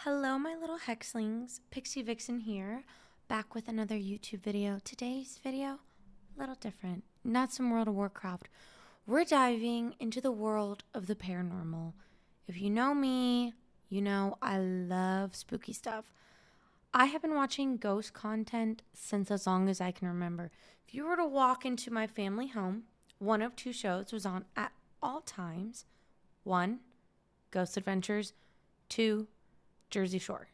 Hello, my little hexlings. Pixie Vixen here, back with another YouTube video. Today's video, a little different. Not some World of Warcraft. We're diving into the world of the paranormal. If you know me, you know I love spooky stuff. I have been watching ghost content since as long as I can remember. If you were to walk into my family home, one of two shows was on at all times. 1, Ghost Adventures. 2, Jersey Shore.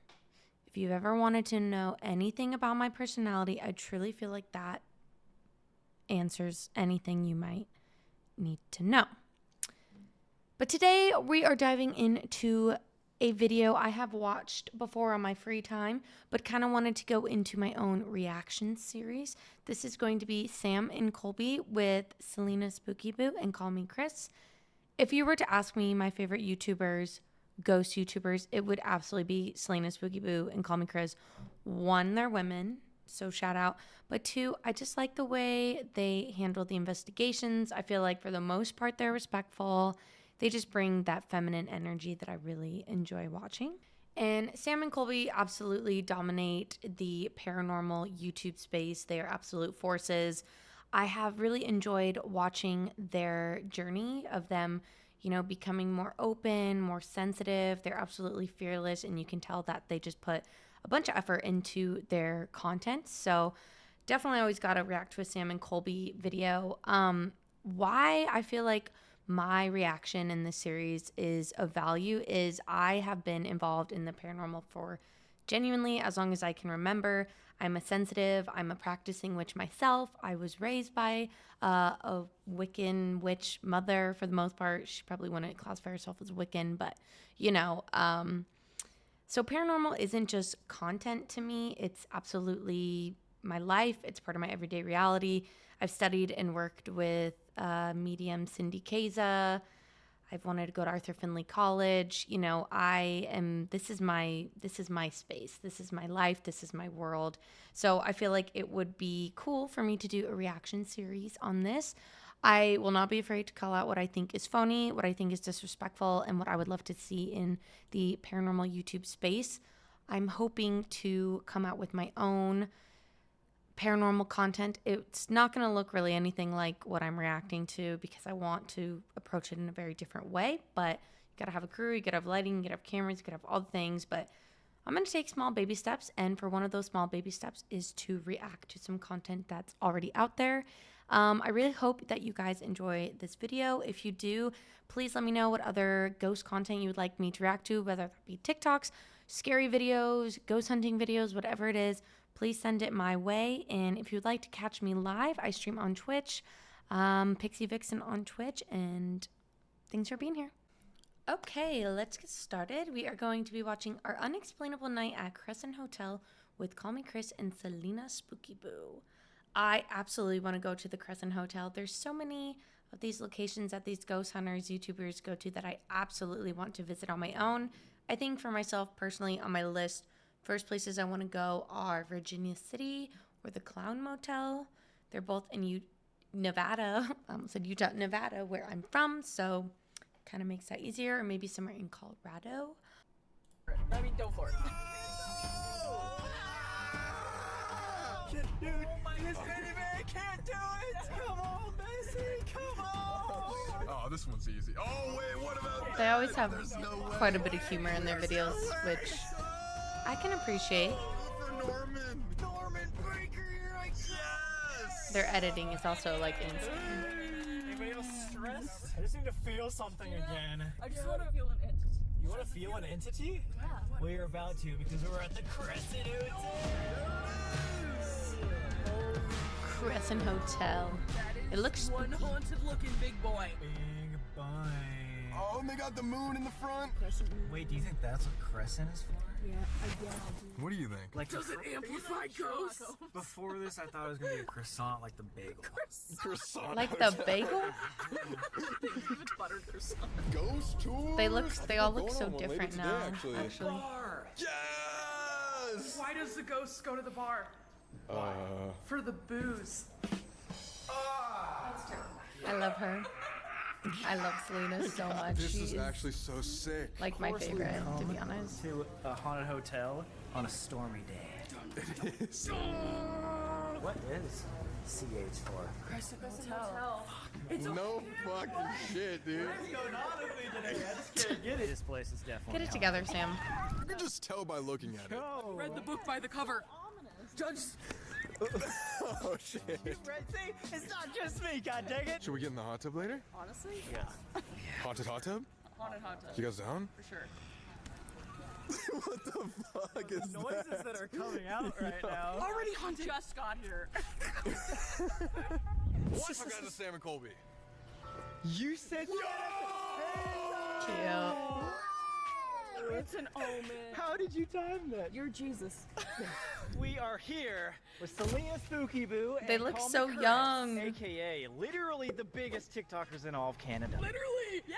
If you've ever wanted to know anything about my personality, I truly feel like that answers anything you might need to know. But today we are diving into a video I have watched before on my free time, but kind of wanted to go into my own reaction series. This is going to be Sam and Colby with Celina Spooky Boo and KallMeKris. If you were to ask me my favorite YouTubers, ghost YouTubers, it would absolutely be Celina Spooky Boo and KallMeKris. 1, they're women, so shout out. But 2, I just like the way they handle the investigations. I feel like for the most part they're respectful. They just bring that feminine energy that I really enjoy watching. And Sam and Colby absolutely dominate the paranormal YouTube space. They are absolute forces. I have really enjoyed watching their journey of them, you know, becoming more open, more sensitive. They're absolutely fearless, and you can tell that they just put a bunch of effort into their content. So definitely always got to react to a Sam and Colby video. Why I feel like my reaction in this series is of value is I have been involved in the paranormal for genuinely as long as I can remember. I'm a sensitive. I'm a practicing witch myself. I was raised by a Wiccan witch mother for the most part. She probably wouldn't classify herself as Wiccan, but you know. So paranormal isn't just content to me. It's absolutely my life. It's part of my everyday reality. I've studied and worked with medium Cindy Kaza. I've wanted to go to Arthur Findlay College. You know, this is my space. This is my life. This is my world. So I feel like it would be cool for me to do a reaction series on this. I will not be afraid to call out what I think is phony, what I think is disrespectful, and what I would love to see in the paranormal YouTube space. I'm hoping to come out with my own paranormal content. It's not going to look really anything like what I'm reacting to because I want to approach it in a very different way, but you got to have a crew, you got to have lighting, you got to have cameras, you got to have all the things, but I'm going to take small baby steps, and for one of those small baby steps is to react to some content that's already out there. I really hope that you guys enjoy this video. If you do, please let me know what other ghost content you would like me to react to, whether that be TikToks, scary videos, ghost hunting videos, whatever it is. Please send it my way. And if you'd like to catch me live, I stream on Twitch, Pixie Vixen on Twitch, and thanks for being here. Okay, let's get started. We are going to be watching Our Unexplainable Night at Crescent Hotel with KallMeKris and Celina Spooky Boo. I absolutely want to go to the Crescent Hotel. There's so many of these locations that these ghost hunters, YouTubers go to that I absolutely want to visit on my own. I think for myself personally on my list, first places I want to go are Virginia City or the Clown Motel. They're both in Nevada. I almost said Utah, Nevada, where I'm from. So kind of makes that easier. Or maybe somewhere in Colorado. I mean, go for it. Dude, this baby man can't do it! Come on, Messi, come on! Oh, this one's easy. Oh, wait, what about They always have no quite a bit of humor in their videos, which I can appreciate. for Norman? Norman Breaker, you're like, Yes! Their editing is also like insane. anybody else stressed? I just need to feel something again. I just want to feel an entity. You want to feel an entity? Yeah. Well, you're about to because we're at the Crescent Hotel. Crescent Hotel. It looks One haunted looking big boy. Big bang. Oh, and they got the moon in the front. Wait, do you think that's what Crescent is for? Yeah, I guess. What do you think? Like, Does it amplify ghosts? before this, I thought it was gonna be a croissant like the bagel. Croissant. like the bagel. Even buttered croissant. Ghost tour. They all look Going so on one later different today, now. Actually. Bar. Yes. Why does the ghost go to the bar? For the booze. I love her. I love Celina so much. This She is is actually so sick. like my favorite, to be honest. To a haunted hotel on a stormy day. It is. What is CH for? Crescent Hotel. No fucking shit, dude. This place is definitely Get it together, Sam. You can just tell by looking at it. Read the book by the cover. Judge. Oh shit. See, it's not just me, god dang it. Should we get in the hot tub later? Honestly? Yeah. Haunted hot tub? Haunted hot tub. You guys down? For sure. What the fuck is Noises that are coming out right now. Already haunted. Just got here. What's up, guys? It's Sam and Colby. You said Cute. It's an omen. How did you time that? You're Jesus. We are here with Celina Spooky Boo. They and look KallMeKris, so young. AKA literally the biggest TikTokers in all of Canada. Literally. Yeah.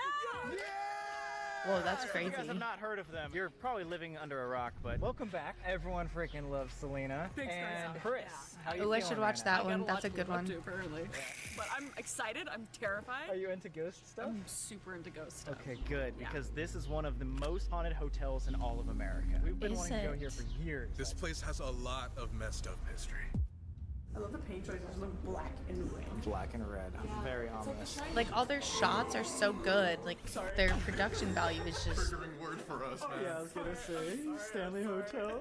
Whoa, that's If you guys crazy. have not heard of them, you're probably living under a rock, but welcome back. Everyone freaking loves Celina. Thanks, and guys. Chris, Yeah. how you Oh, I feeling should right watch now? that I got one. lot That's a to good live up one. to, apparently. But I'm excited. I'm terrified. Are you into ghost stuff? I'm super into ghost stuff. Okay, good, Yeah. because this is one of the most haunted hotels in all of America. We've been Is wanting to go it? here for years. This place has a lot of messed up history. I love the paint choices. Look black and red. Black and red, very ominous. Like all their shots are so good. Like their production value is just. Word for us, man. Yeah, I was gonna say Stanley Hotel.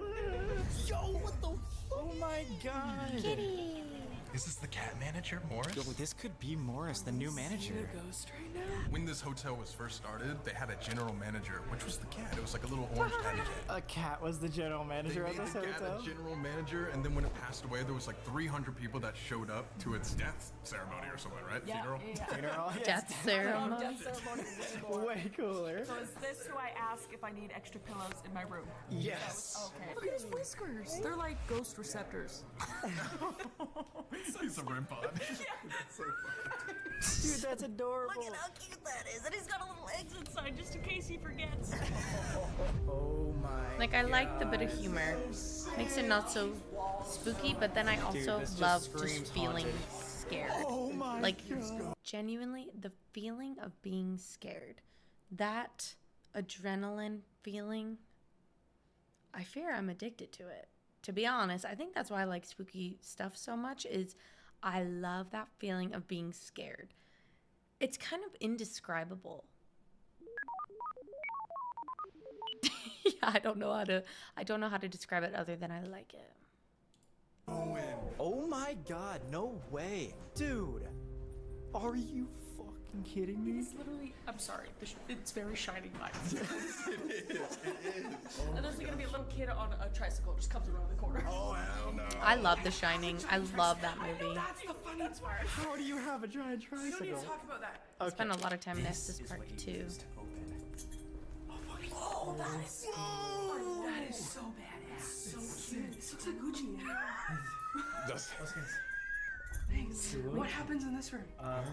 Yo, what the? Oh my God! Kitty. Is this the cat manager, Morris? Yo, this could be Morris, the new manager. Ghost right now. When this hotel was first started, they had a general manager, which was the cat. It was like a little orange teddy cat. A cat was the general They manager made of this the cat hotel. a general manager, and then when it passed away, there was like 300 people that showed up to its death ceremony or something, right? Funeral? Funeral. Death ceremony. Death ceremony is more. Way cooler. So is this who I ask if I need extra pillows in my room? Yes. Okay. Look at his whiskers. They're like ghost receptors. He's a REM pod. That's so funny. Dude, that's adorable. Look at how cute that is. And he's got a little exit sign just in case he forgets. Oh my. Like I like the bit of humor. Makes it not so spooky, but then I also this just love screams just feeling haunted. scared. Oh my. Like genuinely the feeling of being scared. That adrenaline feeling. I fear I'm addicted to it. To be honest, I think that's why I like spooky stuff so much is I love that feeling of being scared. It's kind of indescribable. Yeah, I don't know how to describe it other than I like it. Oh my God, no way. Dude, are you fucking kidding me? It's literally, I'm sorry, it's very shining lights. It is. And there's gonna be a little kid on a tricycle just comes around the corner. Oh, hell no. I love The Shining. I love that movie. That's the funny part. How do you have a giant We don't need tricycle? to talk about that. I spent a lot of time in this part too. Oh, that is so badass. So cute. This looks like Gucci. Does- Thanks. What happens in this room?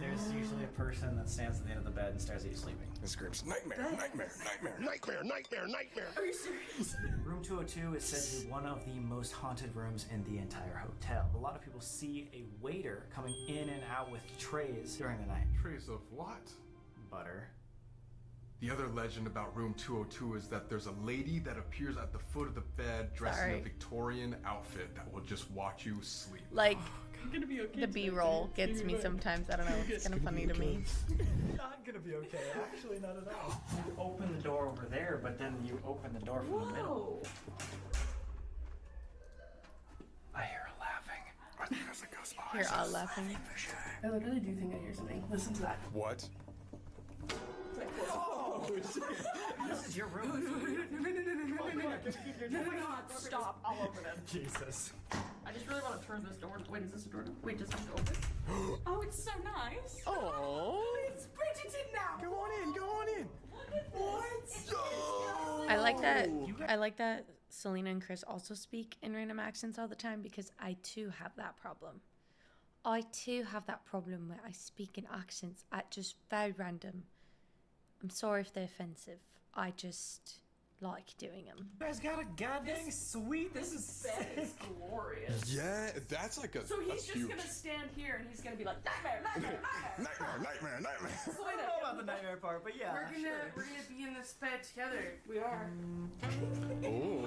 There's usually a person that stands at the end of the bed and stares at you sleeping. It screams nightmare, nightmare, nightmare, nightmare, nightmare, nightmare. Are you serious? Room 202 is said to be one of the most haunted rooms in the entire hotel. A lot of people see a waiter coming in and out with trays during the night. Trace of what? Butter. The other legend about room 202 is that there's a lady that appears at the foot of the bed dressed in Sorry. a Victorian outfit that will just watch you sleep. Like I'm gonna be okay. the B-roll gets me sometimes. I don't know. It's kind of funny to me. Not gonna be okay. Actually, not at all. You open the door over there, but then you open the door from the middle. I hear her laughing. I think that's a ghost. Oh, You're all laughing. I literally do think I hear something. Listen to that. What? This is your room. No, stop. I'll open it. Jesus. I just really want to turn this door. Wait, is this a door? Wait, does this open? Oh, it's so nice. Oh. It's Bridgerton now. Go on in, go on in. What? I like that Celina and Chris also speak in random accents all the time because I too have that problem. I too have that problem where I speak in accents at just very random. I'm sorry if they're offensive. like doing them. You guys got a goddamn suite. This is Bed is sick. glorious. Yeah, that's like a. So he's that's just huge. gonna stand here and he's gonna be like, nightmare, nightmare, nightmare. Nightmare. I don't know about the nightmare part, but yeah. We're gonna be in this bed together. We are. Oh.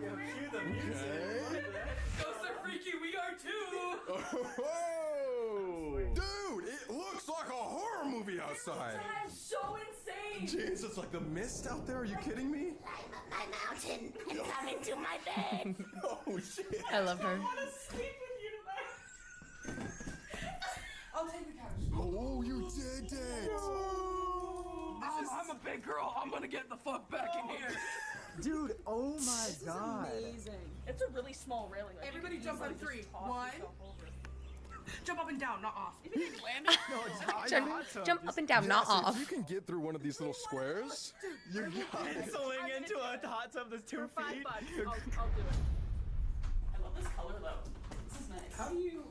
Yo, cue the music. Okay. Ghosts are freaky. We are too. Oh, dude, it looks like a horror movie outside. That is so insane. Jeez, it's like the mist out there. Are you kidding me? My mountain and come into my bed. Oh shit. I love her. I want to sleep with you tonight. I'll take the couch. Oh, you did it. I'm a big girl. I'm gonna get the fuck back in here. Dude, oh my god. It's a really small railing. Like, Everybody you can jump on easily just 3. toss 1. yourself over. Jump up and down, not off. Even if you land it. No, it's not. Jump up and down, not Yes, off. If you can get through one of these little squares, you got it. Penciling into a hot tub that's 2 For $5, feet. I'll do it. I love this color though. This is nice. How do you?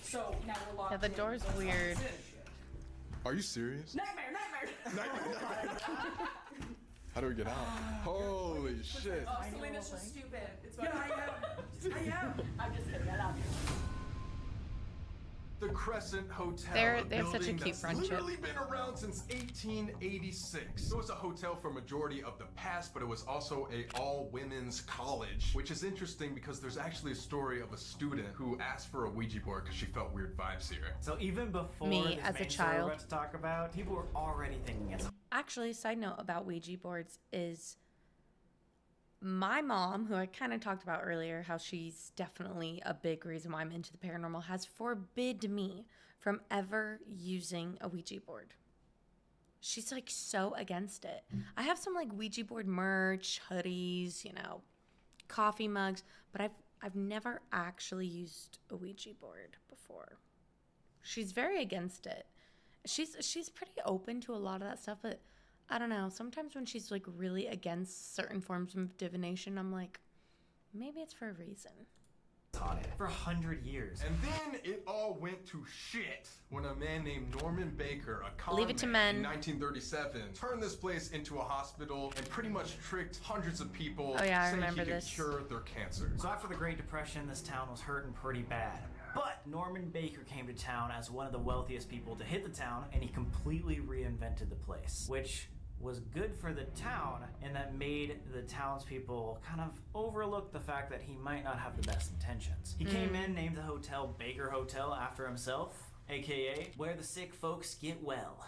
So now we're locked. Yeah, the in. door's Let's lock weird. this in. Are you serious? Nightmare. How do we get out? Holy shit. Oh, Celina's just stupid. It's fine. I am. I'm just kidding. I love you. The Crescent Hotel. They have such a building cute that's friendship. Literally been around since 1886. It was a hotel for a majority of the past, but it was also a all-women's college, which is interesting because there's actually a story of a student who asked for a Ouija board because she felt weird vibes here. So even before Me this as a main story child. we're about to talk about, people were already thinking it's Actually, side note about Ouija boards is my mom, who I kind of talked about earlier, how she's definitely a big reason why I'm into the paranormal, has forbid me from ever using a Ouija board. She's like so against it. I have some like Ouija board merch, hoodies, coffee mugs, but I've never actually used a Ouija board before. She's very against it. She's pretty open to a lot of that stuff, but I don't know. Sometimes when she's like really against certain forms of divination, I'm like, maybe it's for a reason. haunted for 100 years. And then it all went to shit when a man named Norman Baker, a con Leave it to man in men. 1937, turned this place into a hospital and pretty much tricked hundreds of people Oh, yeah, I saying remember he could this. cure their cancer. So after the Great Depression, this town was hurting pretty bad. But Norman Baker came to town as one of the wealthiest people to hit the town, and he completely reinvented the place, which was good for the town, and that made the townspeople kind of overlook the fact that he might not have the best intentions. He came in, named the hotel Baker Hotel after himself, aka where the sick folks get well.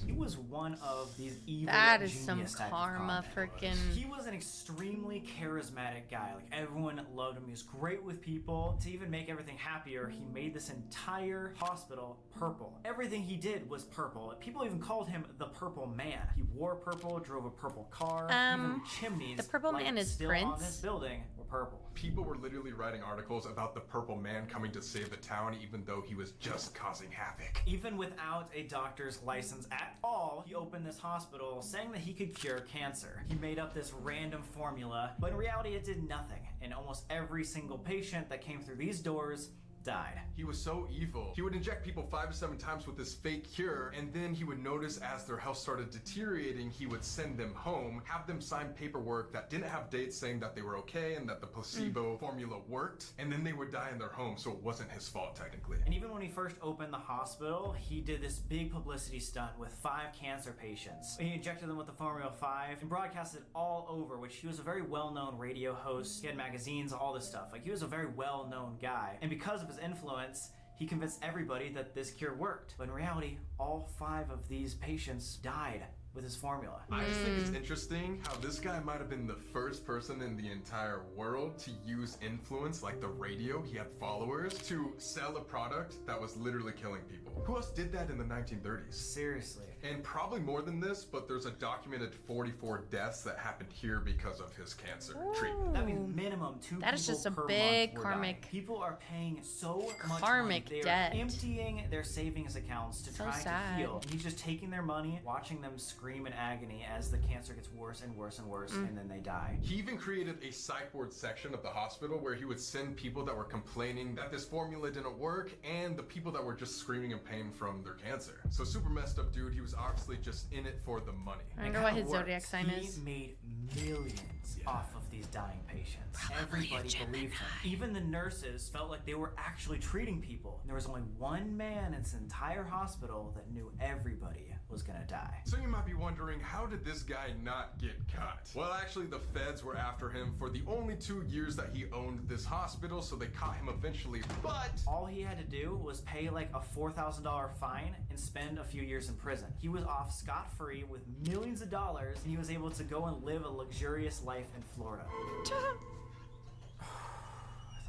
He was one of these evil That is some genius type of karma con men. freaking. He was an extremely charismatic guy. Like, everyone loved him. He was great with people. To even make everything happier, he made this entire hospital purple. Everything he did was purple. People even called him the Purple Man. He wore purple, drove a purple car. Even the chimneys, the Purple like Man is still on Prince? this building, were purple. People were literally writing articles about the Purple Man coming to save the town even though he was just causing havoc. Even without a doctor's license at all, he opened this hospital saying that he could cure cancer. He made up this random formula, but in reality it did nothing, and almost every single patient that came through these doors died. He was so evil. He would inject people 5 to 7 times with this fake cure, and then he would notice as their health started deteriorating, he would send them home, have them sign paperwork that didn't have dates saying that they were okay and that the placebo formula worked, and then they would die in their home, so it wasn't his fault technically. And even when he first opened the hospital, he did this big publicity stunt with 5 cancer patients. He injected them with the Formula 5 and broadcasted all over, which he was a very well-known radio host. He had magazines, all this stuff. Like, he was a very well-known guy. And because of his influence, he convinced everybody that this cure worked. But in reality, all 5 of these patients died with his formula. I just think it's interesting how this guy might have been the first person in the entire world to use influence, like the radio, he had followers, to sell a product that was literally killing people. Who else did that in the 1930s? Seriously. And probably more than this, but there's a documented 44 deaths that happened here because of his cancer treatment. That means minimum 2 That people is just a per big month were dying. karmic- People are paying so much Karmic money. They debt. are emptying their savings accounts to So try sad. to heal. And he's just taking their money, watching them scream in agony as the cancer gets worse and worse and worse, and then they die. He even created a psych ward section of the hospital where he would send people that were complaining that this formula didn't work and the people that were just screaming in pain from their cancer. So super messed up dude. He was was obviously just in it for the money. I wonder what his zodiac sign He is. made millions off of these dying patients. Everybody believed him. Even the nurses felt like they were actually treating people. And there was only one man in this entire hospital that knew everybody was gonna die. So you might be wondering, how did this guy not get caught? Well, actually, the feds were after him for the only 2 years that he owned this hospital, so they caught him eventually, but All he had to do was pay like a $4,000 fine and spend a few years in prison. He was off scot-free with millions of dollars, and he was able to go and live a luxurious life in Florida. I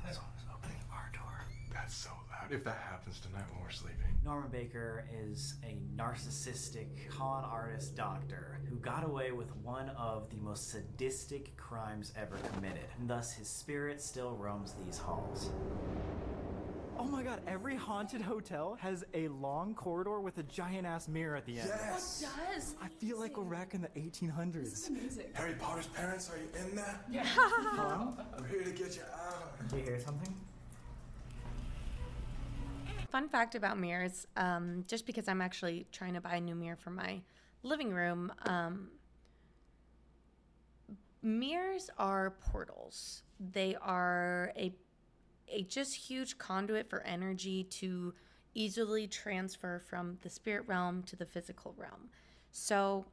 thought someone was opening our door. that's so loud. If that happens tonight when we're sleeping. Norman Baker is a narcissistic con artist doctor who got away with one of the most sadistic crimes ever committed, and thus his spirit still roams these halls. Oh my god, every haunted hotel has a long corridor with a giant ass mirror at the end. Yes! Does? I feel like we're back in the 1800s. Amazing. Harry Potter's parents, are you in there? Yeah. Hello? I'm here to get you out. Do you hear something? Fun fact about mirrors, just because I'm actually trying to buy a new mirror for my living room, mirrors are portals. They are a just huge conduit for energy to easily transfer from the spirit realm to the physical realm. So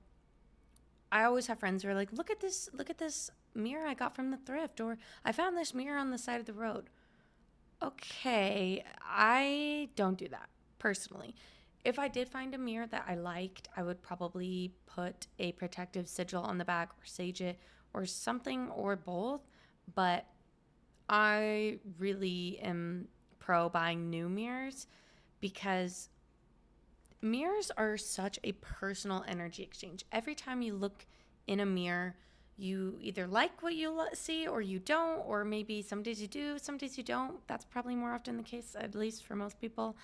I always have friends who are like, look at this mirror I got from the thrift, or I found this mirror on the side of the road. Okay, I don't do that personally. If I did find a mirror that I liked, I would probably put a protective sigil on the back or sage it or something, or both. But I really am pro buying new mirrors, because mirrors are such a personal energy exchange. Every time you look in a mirror, you either like what you see or you don't, or maybe some days you do, some days you don't. That's probably more often the case, at least for most people.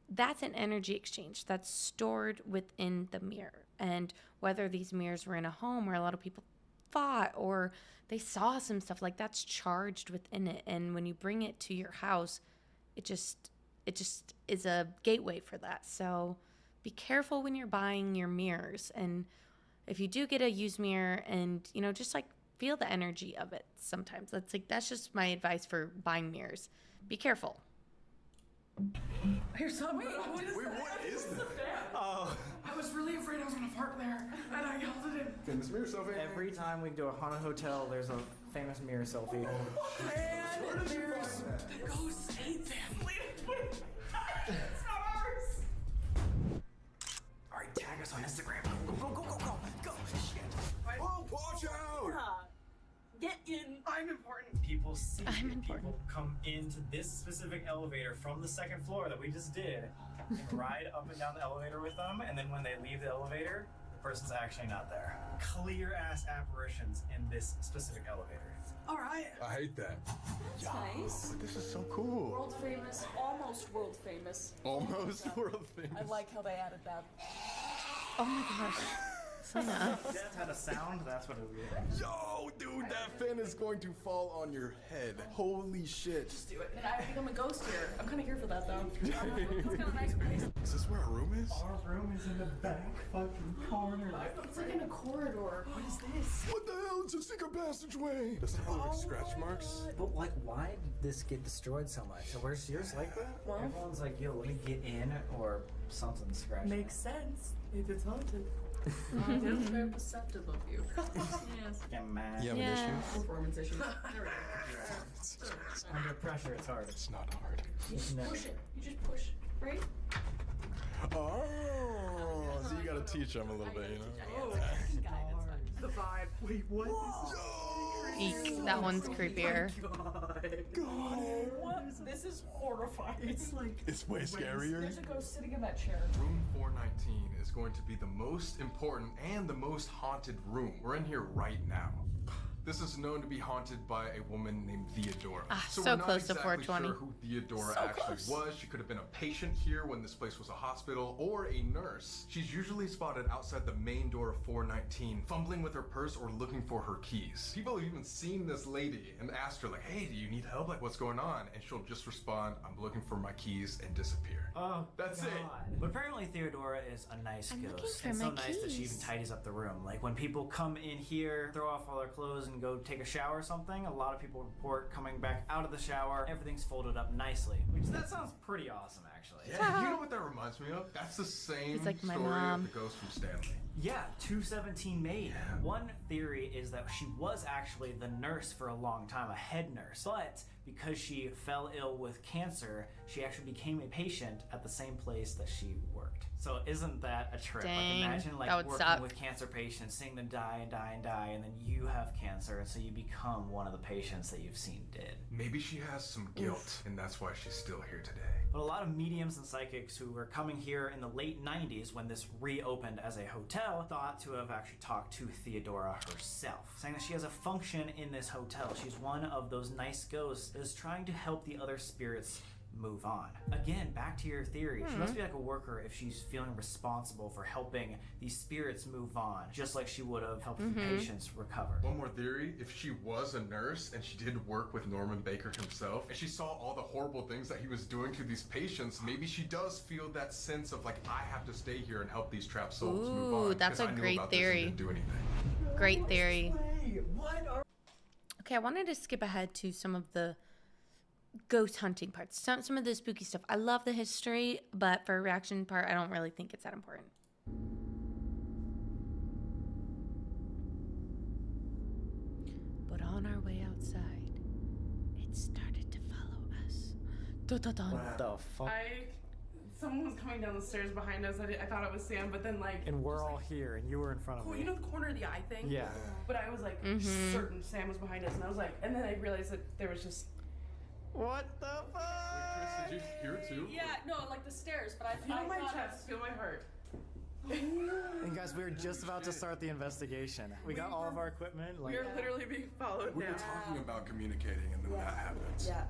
That's an energy exchange that's stored within the mirror. And whether these mirrors were in a home where a lot of people fought or they saw some stuff, like, that's charged within it. And when you bring it to your house, it just is a gateway for that. So be careful when you're buying your mirrors. And if you do get a used mirror, and, you know, just like feel the energy of it sometimes. That's just my advice for buying mirrors. Be careful. Here's some. Wait, what is that? Oh. I was really afraid I was gonna fart there, and I yelled at him. Famous mirror selfie. Every time we do a haunted hotel, there's a famous mirror selfie. And there's the ghosts hate them. It's not ours. Alright, tag us on Instagram. Go. Shit. Oh, watch out! Get in. I'm important. People see I'm it. important. People come into this specific elevator from the second floor that we just did and ride up and down the elevator with them, and then when they leave the elevator, the person's actually not there. Clear ass apparitions in this specific elevator. All right. I hate that. That's nice. But this is so cool. World famous, almost world famous. Almost world famous. I like how they added that. Oh my gosh. Celina. If that had a sound, that's what it would be. Yo, dude, that fan is going to fall on your head. Holy shit. Just do it. And I become a ghost here. I'm kind of here for that, though. It's kind of nice place. Is this where our room is? Our room is in the back fucking corner. It's like in a corridor. What is this? What the hell? It's a secret passageway. Does it have like scratch marks? But like, why did this get destroyed so much? So where's yours like that? Well, Everyone's like, yo, let me get in, or something scratched. makes sense if it's haunted. It's very perceptive of you. Yes. Get mad. You have Yeah. an issue? Performance issues. There we go. Under pressure, it's hard. It's not hard. It's never. Push it. You just push, right? Oh, so you gotta teach them a little bit, you know? The vibe. Wait, what? Eek, that one's creepier. What? This is horrifying. It's like It's way scarier. there's a ghost sitting in that chair. Room 419 is going to be the most important and the most haunted room. We're in here right now. This is known to be haunted by a woman named Theodora. So we're not close to exactly 420. sure who Theodora actually was. She could have been a patient here when this place was a hospital, or a nurse. She's usually spotted outside the main door of 419, fumbling with her purse or looking for her keys. People have even seen this lady and asked her, like, hey, do you need help? Like, what's going on? And she'll just respond, I'm looking for my keys, and disappear. Oh, That's it. But apparently Theodora is a nice I'm looking ghost. for And so my nice that she keys. even tidies up the room. Like when people come in here, throw off all their clothes and go take a shower or something, a lot of people report coming back out of the shower, everything's folded up nicely. Which that sounds pretty awesome actually. Yeah, you know what that reminds me of? That's the same It's like my story mom. of the ghost from Stanley. Yeah, 217 Maid. One theory is that she was actually the nurse for a long time, a head nurse. But because she fell ill with cancer, she actually became a patient at the same place that she worked. So isn't that a trip? Dang, like imagine like that would working suck. with cancer patients, seeing them die and die and die, and then you have cancer, and so you become one of the patients that you've seen dead. Maybe she has some guilt, and that's why she's still here today. But a lot of mediums and psychics who were coming here in the late 90s when this reopened as a hotel thought to have actually talked to Theodora herself, saying that she has a function in this hotel. She's one of those nice ghosts that is trying to help the other spirits move on. Again, back to your theory. She must be like a worker if she's feeling responsible for helping these spirits move on, just like she would have helped the patients recover. One more theory, if she was a nurse and she did work with Norman Baker himself, and she saw all the horrible things that he was doing to these patients, maybe she does feel that sense of like, I have to stay here and help these trapped souls move on. Ooh, that's 'cause a I knew great about this and theory. didn't do anything. Great theory. What are Okay, I wanted to skip ahead to some of the ghost hunting parts, some of the spooky stuff. I love the history, but for a reaction part, I don't really think it's that important. But on our way outside, it started to follow us. Dun, dun, dun. What the fuck? Someone was coming down the stairs behind us. I thought it was Sam, but then like. And we're all here, and you were in front of me. You know the corner of the eye thing? Yeah. But I was like certain Sam was behind us, and I was like, and then I realized that there was just. What the fuck? Chris, did you hear it too? Yeah, no, like the stairs, but I Feel my thought chest, feel my heart. And guys, we were just about to start the investigation. We got all of our equipment. Like, We are literally being followed We now. were talking about communicating, and then that happens. Yeah.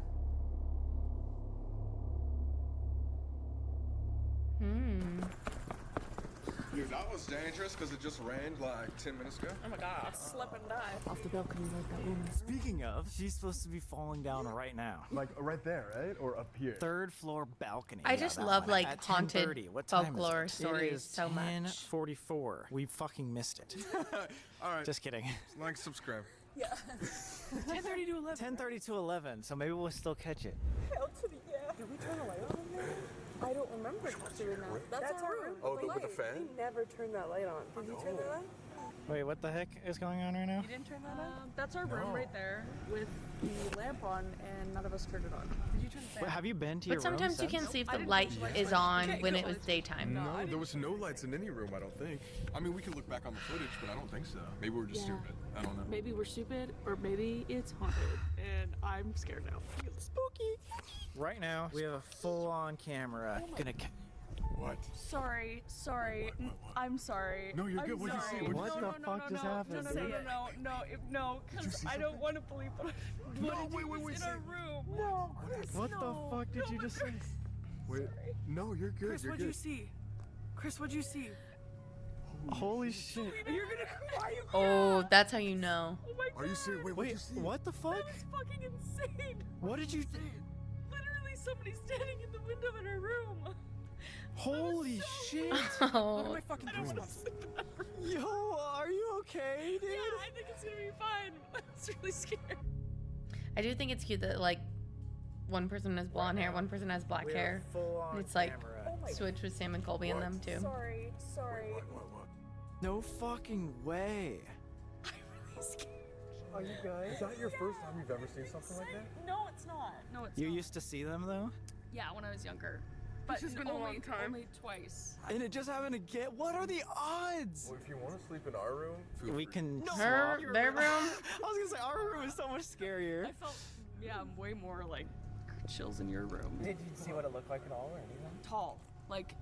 Dude, that was dangerous because it just rained like 10 minutes ago. Oh my god, I'll slip and die. Off the balcony like that woman. Speaking of, she's supposed to be falling down right now. Like right there, right? Or up here? Third floor balcony. I just love, like, At haunted 10:30. What time folklore is it? stories It is so much. 10:44. We fucking missed it. All right. Just kidding. Like, subscribe. 10:30 to 11. 10:30 to 11, so maybe we'll still catch it. Did we turn the light on in there? I don't remember doing that. That's our room. Oh, with the fan? We never turned that light on. Did you turn that on? Wait, what the heck is going on right now? You didn't turn that on? That's our room right there with the lamp on, and none of us turned it on. Did you turn the fan Wait, have you been to your But room sometimes you since? can see if I the didn't light touch is lights. on Okay, when go. it was daytime. No, there was no lights in any room, I don't think. I mean, we can look back on the footage, but I don't think so. Maybe we're just stupid. I don't know. Maybe we're stupid, or maybe it's haunted, and I'm scared now. It's spooky. Right now, we have a full-on camera. What? Sorry. I'm sorry. No, you're I'm good. What'd you sorry. see? What the fuck just happened? No, because I don't want to believe what was in our room. No, What the fuck did you just say? Wait. No, you're good. Chris, you're what'd good. you see? Chris, what'd you see? Holy shit. You're gonna cry. You Oh, that's how you know. Oh my god. Are you serious? Wait, what'd you see? What the fuck? That's fucking insane. What did you... Literally, somebody's standing in the window in our room. Holy shit. Oh, My fucking goosebumps. Yo, are you okay, dude? Yeah, I think it's gonna be fine. I'm really scared. I do think it's cute that like one person has blonde hair, one person has black hair. Full-on It's like camera. switch with Sam and Colby in them too. Sorry. What? No fucking way. I'm really scared. Are you guys? Is that your first time you've ever seen something like that? No, it's not. No, it's You not. used to see them though? Yeah, when I was younger. But This has been a long time. Only twice. And it just happened to get... What are the odds? Well, if you want to sleep in our room, feel We free. can Her, swap. their room. I was gonna say, our room is so much scarier. I felt, way more like chills in your room. Did you see what it looked like at all or anything? Tall. like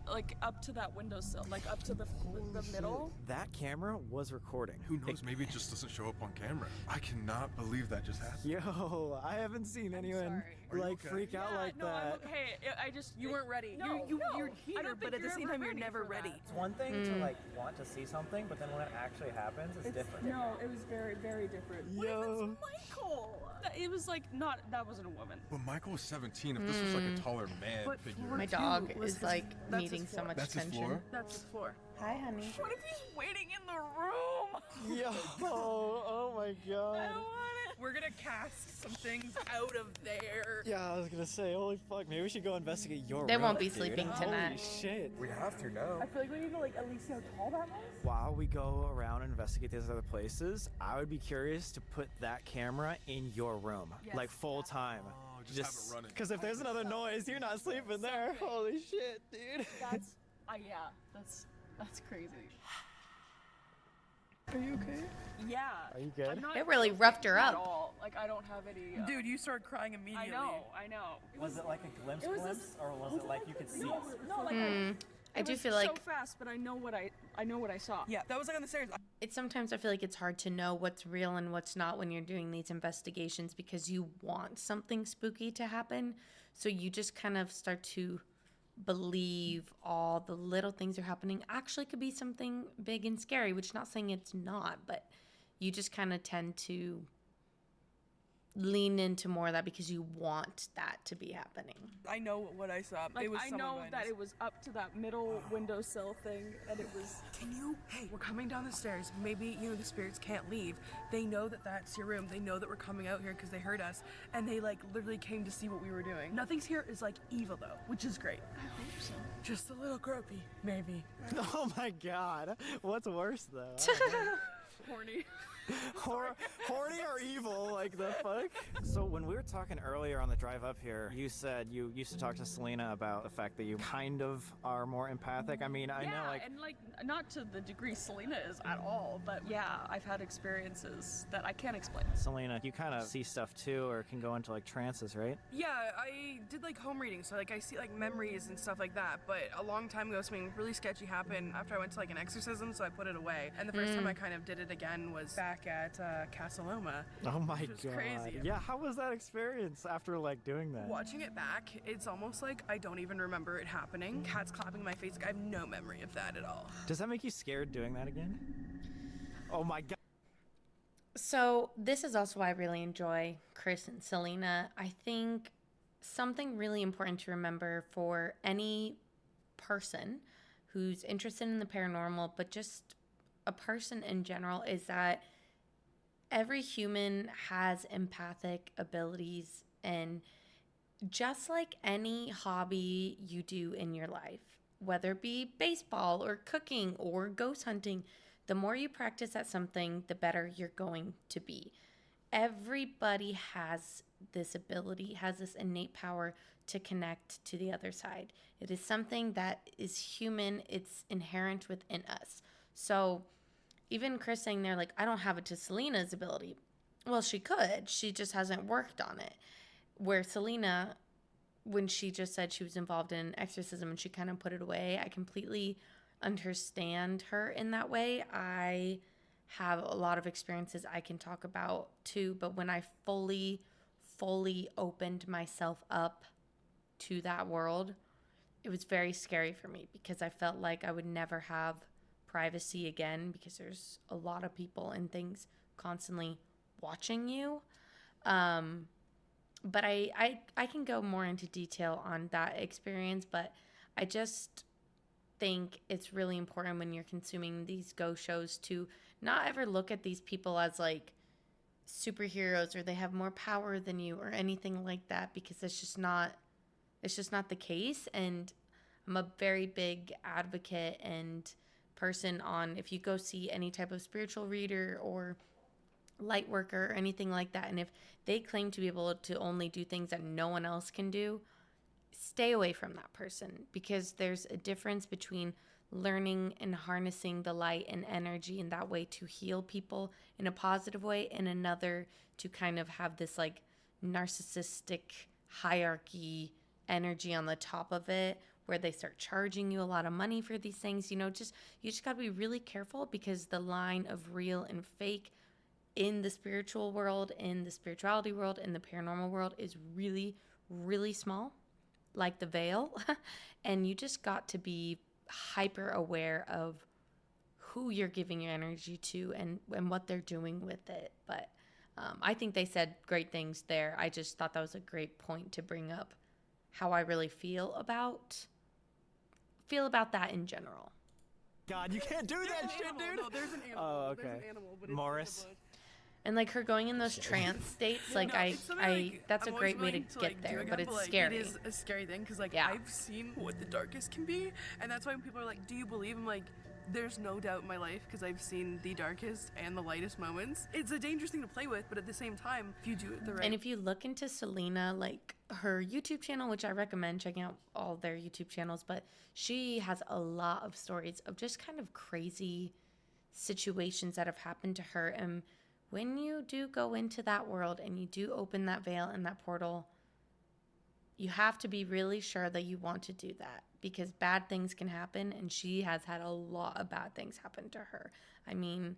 up to that windowsill, like up to the middle. That camera was recording. Who knows? Maybe it just doesn't show up on camera. I cannot believe that just happened. Yo, I haven't seen anyone like freak out like no, that. I'm okay. You weren't ready. No, you're here, but at the same time, you're never ready. It's one thing to like want to see something, but then when it actually happens, it's different. No, it was very, very different. Yo. What if it's Michael? It was like that wasn't a woman. But Michael was 17. If this was like a taller man figure. My dog is like needing so much That's his attention. floor? That's his floor. Hi, honey. What if he's waiting in the room? Yo, oh my god. We're gonna cast some things out of there. Yeah, I was gonna say, holy fuck, maybe we should go investigate your They room, won't be dude. sleeping tonight. Holy shit. We have to now. I feel like we need to like at least see how tall that was. While we go around and investigate these other places, I would be curious to put that camera in your room, like full time. Oh, just have it running. Because if there's another noise, you're not sleeping there. Holy shit, dude. That's crazy. Are you okay? Yeah. Are you good? It really roughed her At up. all. Like I don't have any. Dude, you started crying immediately. I know. Was it like a glimpse, or was it like you could see? No, like I do was feel like so fast, but I know what I saw. Yeah, that was like on the stairs. it's sometimes I feel like it's hard to know what's real and what's not when you're doing these investigations because you want something spooky to happen. So you just kind of start to believe all the little things are happening actually could be something big and scary, which not saying it's not, but you just kind of tend to lean into more of that because you want that to be happening. I know what I saw. Like it was I someone know behind that us. it was up to that middle windowsill thing, and it was. Hey, we're coming down the stairs. Maybe, the spirits can't leave. They know that that's your room. They know that we're coming out here because they heard us. And they, like, literally came to see what we were doing. Nothing's here is, like, evil, though, which is great. I hope so. Just a little gropey, maybe. Oh my god. What's worse, though? Horny. Horny or evil, like the fuck? So when we were talking earlier on the drive up here, you said you used to talk to Celina about the fact that you kind of are more empathic. I mean, I know like... and like not to the degree Celina is at all, but yeah, I've had experiences that I can't explain. Celina, you kind of see stuff too, or can go into like trances, right? Yeah, I did like home readings, so like I see like memories and stuff like that. But a long time ago, something really sketchy happened after I went to like an exorcism, so I put it away. And the first time I kind of did it again was back at Casaloma. Oh my which was god. crazy. Yeah, how was that experience after like doing that? Watching it back, it's almost like I don't even remember it happening. Cats clapping in my face, like I have no memory of that at all. Does that make you scared doing that again? Oh my god. So this is also why I really enjoy Chris and Celina. I think something really important to remember for any person who's interested in the paranormal, but just a person in general, is that every human has empathic abilities, and just like any hobby you do in your life, whether it be baseball or cooking or ghost hunting, the more you practice at something, the better you're going to be. Everybody has this ability, has this innate power to connect to the other side. It is something that is human, it's inherent within us. So even Chris saying there, like, I don't have it to Celina's ability. Well, she could. She just hasn't worked on it. Where Celina, when she just said she was involved in an exorcism and she kind of put it away, I completely understand her in that way. I have a lot of experiences I can talk about too, but when I fully opened myself up to that world, it was very scary for me because I felt like I would never have privacy again because there's a lot of people and things constantly watching you. But I can go more into detail on that experience, but I just think it's really important when you're consuming these ghost shows to not ever look at these people as like superheroes or they have more power than you or anything like that, because it's just not the case. And I'm a very big advocate and person on, if you go see any type of spiritual reader or light worker or anything like that, and if they claim to be able to only do things that no one else can do, stay away from that person, because there's a difference between learning and harnessing the light and energy in that way to heal people in a positive way, and another to kind of have this like narcissistic hierarchy energy on the top of it where they start charging you a lot of money for these things. You just got to be really careful, because the line of real and fake in the spiritual world, in the spirituality world, in the paranormal world is really, really small, like the veil. And you just got to be hyper aware of who you're giving your energy to and what they're doing with it. But I think they said great things there. I just thought that was a great point to bring up, how I really feel about that in general. God, you can't do that shit, dude. No, there's an animal. Oh, okay. There's an animal, but it's Morris. in the bush. And like her going in those trance states, like No, it's something, like, that's a I'm great way to always willing get do there, again, but it's like, scary. It is a scary thing, because like Yeah. I've seen what the darkest can be, and that's why when people are like, "Do you believe?" I'm like, there's no doubt in my life, because I've seen the darkest and the lightest moments. It's a dangerous thing to play with, but at the same time, if you do it the right. And if you look into Celina, like her YouTube channel, which I recommend checking out all their YouTube channels, but she has a lot of stories of just kind of crazy situations that have happened to her. And when you do go into that world and you do open that veil and that portal, you have to be really sure that you want to do that, because bad things can happen, and she has had a lot of bad things happen to her. I mean,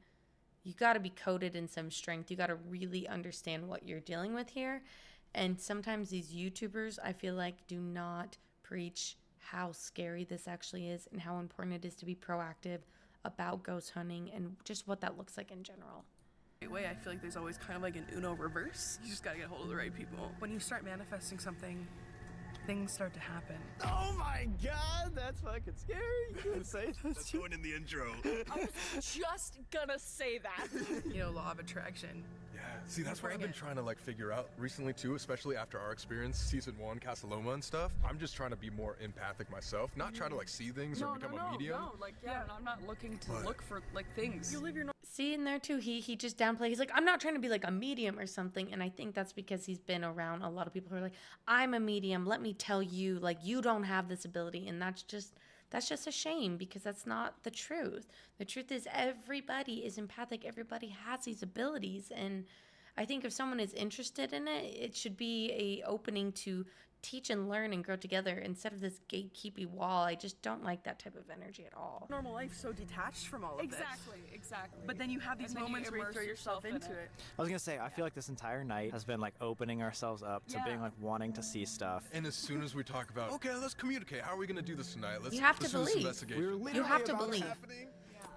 you got to be coded in some strength. You got to really understand what you're dealing with here. And sometimes these YouTubers, I feel like, do not preach how scary this actually is and how important it is to be proactive about ghost hunting and just what that looks like in general. Way, I feel like there's always kind of like an Uno reverse. You just gotta get a hold of the right people. When you start manifesting something, things start to happen. Oh my God, that's fucking scary. You can say that. That's going in the intro. I was just gonna say that. You know, law of attraction. Yeah, see, that's what I've Bring been it. trying to like figure out recently too, especially after our experience, season 1, Casa Loma and stuff. I'm just trying to be more empathic myself, not try to like see things or become a medium. No, like, yeah, I'm not looking to But- look for, like, things. You live your See, in there too, he just downplays. He's like, I'm not trying to be like a medium or something. And I think that's because he's been around a lot of people who are like, I'm a medium. Let me tell you, like, you don't have this ability. And that's just a shame, because that's not the truth. The truth is everybody is empathic. Everybody has these abilities. And I think if someone is interested in it, it should be a opening to teach and learn and grow together instead of this gatekeepy wall. I just don't like that type of energy at all. normal life so detached from all of this. Exactly. But then you have these And then you moments where you immerse throw yourself yourself into in it. I was gonna say, I feel like this entire night has been like opening ourselves up to Yeah. being like wanting to see stuff. And as soon as we talk about, okay, let's communicate. How are we gonna do this tonight? Let's You have to let's do this believe. investigation. We were You literally have to about believe. happening.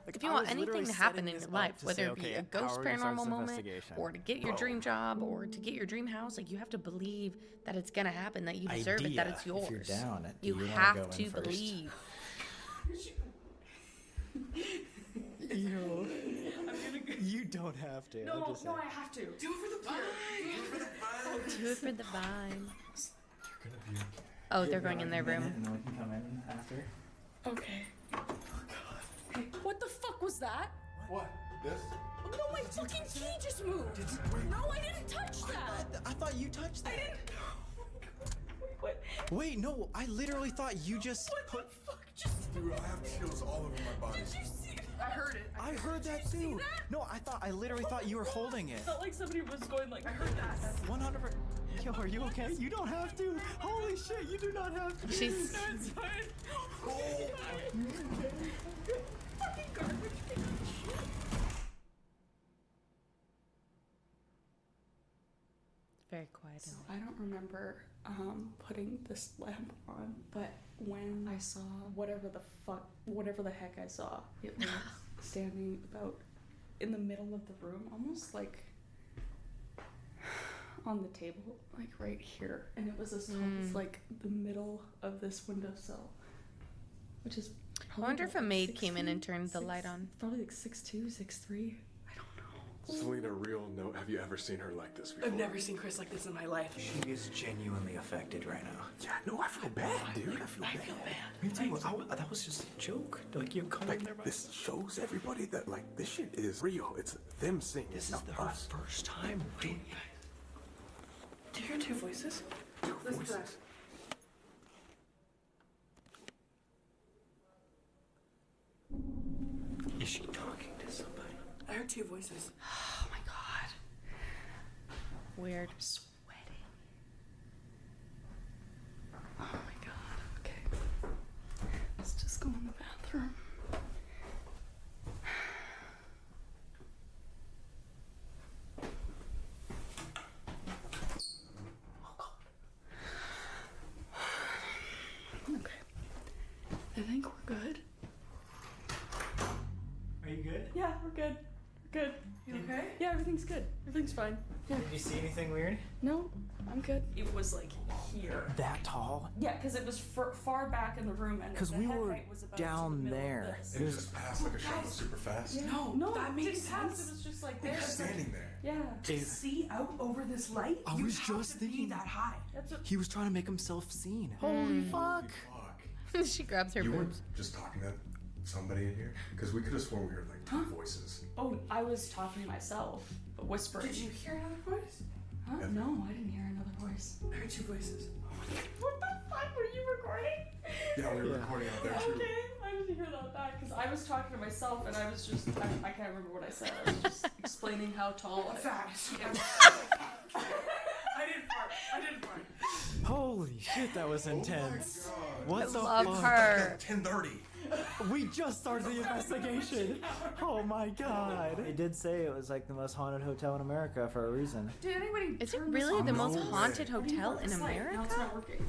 Like, If you I want was literally anything to happen setting in this your up life, to whether say, it be okay, a how ghost are we gonna start paranormal this moment investigation? or to get your dream job or to get your dream house, like, you have to believe that it's going to happen, that you deserve it, that it's yours. If you're down, do You you wanna have go in to first? believe. You don't have to. No, no, I have to. Do it for the vibe. Do it for the vibe. Oh, they're going in their room. And then we can come in after. Okay. Hey, what the fuck was that? What? This? No, my fucking key just moved. No, I didn't touch that. I thought you touched that. I didn't. What? Wait, no, I literally thought you just put. What the fuck just? Dude, I have chills all over my body. Did you see that? I heard it. I heard that too. No, I literally thought you were holding it. It felt like somebody was going like, I heard that. 100%. Yo, are you okay? You don't have to. Holy shit, you do not have to. She's It's fine. Fucking garbage can. very quiet. So I don't remember putting this lamp on, but when I saw whatever the heck I saw, it was standing about in the middle of the room, almost like on the table, like right here, and it was as tall as like the middle of this windowsill, which is. I wonder if a maid came in and turned the light on. Probably like 6'2", 6'3". I don't know. Celina, real note, have you ever seen her like this before? I've never seen Chris like this in my life. She is genuinely affected right now. Yeah, no, I feel bad, dude. I feel bad. Me too. That was just a joke. Like, you come in there. This shows everybody that, like, this shit is real. It's them singing. This is not her us. first time doing it. Do you hear two voices? Listen to that. Is she talking to somebody? I heard two voices. Oh my god. Weird. Sweating. Oh my god. Okay. everything's fine. Yeah. Did you see anything weird? No, I'm good. It was like here. That tall? Yeah, because it was far back in the room, and Because the we head were height was about down to the middle of there. this. It just passed like a shuttle super fast. Yeah. No, that makes sense. It was just like there. You're standing there. Yeah. To see out over this light, I you was have just to thinking be that high. That's what. He was trying to make himself seen. Holy fuck. Fuck. She grabs her You were boobs. just talking to somebody in here? Because we could have sworn we heard like two voices. Oh, I was talking to myself, but whispering. Did you hear another voice? Huh? Yeah. No, I didn't hear another voice. I heard two voices. What the fuck? Were you recording? Yeah, we were recording out there too. Okay, I didn't hear that because I was talking to myself and I was just, I can't remember what I said. I was just explaining how tall Facts. I didn't fart. Holy shit, that was intense. What I the love fuck? her. 10:30. We just started the investigation. Oh my god. They did say it was like the most haunted hotel in America for a reason. Did anybody Is it turn this really on? the most No way. haunted hotel in It's like, no, it's America? not working.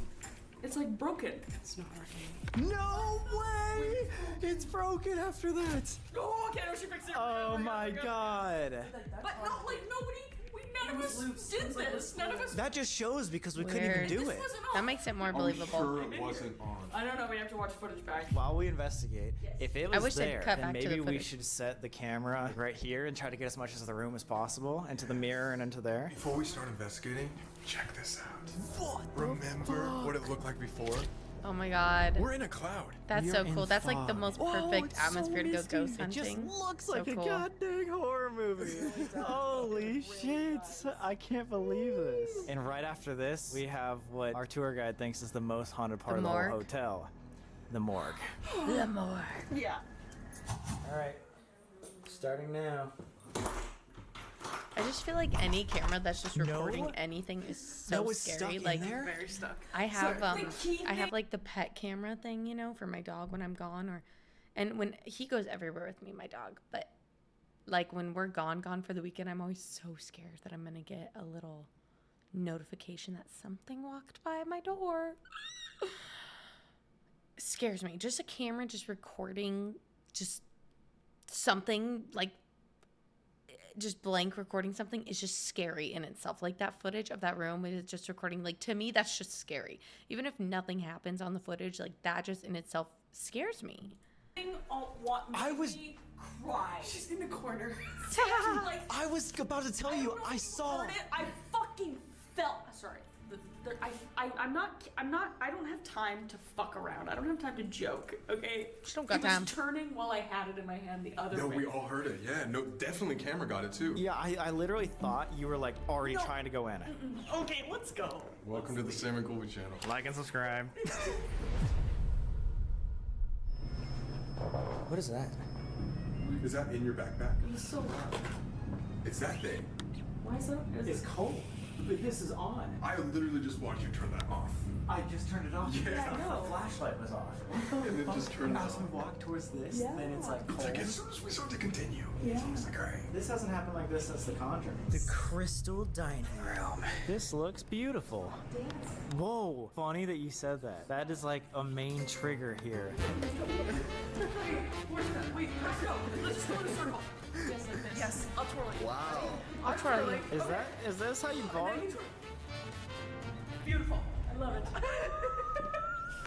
It's like broken. It's not working. No way! It's broken after that. Oh, okay, no, she fixed it. Oh my god. But no, like nobody, none of us did this. None of us. That just shows because we couldn't even Weird. do This it. wasn't That on. makes it more I'm believable. sure it wasn't on. I don't know. We have to watch footage back. While we investigate, if it I was wish they'd there, cut then back to the maybe we footage. should set the camera right here and try to get as much of the room as possible into the mirror and into there. Before we start investigating, check this out. Remember what it looked like before? Oh my god. We're in a cloud. That's We're so in cool. That's like the fog. most Oh, perfect it's so atmosphere to go misty. ghost It hunting. just looks So like cool. a goddamn horror movie. Holy shit. I can't believe this. And right after this, we have what our tour guide thinks is the most haunted part of the whole morgue? hotel. The morgue. The more. Yeah. Alright. Starting now. I just feel like any camera that's just No. recording anything is so No, it's scary. stuck in Like there? Very stuck. I have the key I have thing- like the pet camera thing, you know, for my dog when I'm gone, or and when he goes everywhere with me, my dog. But like when we're gone for the weekend, I'm always so scared that I'm gonna get a little notification that something walked by my door. Scares me. Just a camera just recording just something, like just blank recording something is just scary in itself. Like that footage of that room is just recording, like to me that's just scary. Even if nothing happens on the footage, like that just in itself scares me. I was- cry. She's in the corner. Like, I was about to tell you, I saw. heard it. I fucking felt. Sorry. I don't have time to fuck around. I don't have time to joke, okay? Just don't got it was time. turning while I had it in my hand the other No, way. we all heard it. Yeah, no, definitely camera got it too. Yeah, I literally thought you were like already trying to go in. Okay, let's go. Welcome to the Sam and Colby channel. Like and subscribe. What is that? Is that in your backpack? It's so loud. It's that thing. Why is that? It's cold, but this is on. I literally just watched you turn that off. I just turned it off. Yeah. because the flashlight was off. And it just turned As we on. walk towards this, Yeah. then it's like It's cold. like as soon as we start to continue, it's like, alright. This hasn't happened like this since The Conjuring. The Crystal Dining Room. This looks beautiful. Whoa. Funny that you said that. That is like a main trigger here. Where's that? Wait, let's go. Let's just go in a circle. Yes, like this. Yes, I'll twirl you. Wow. I'll try you. Is this how you vlog? Beautiful. I love it.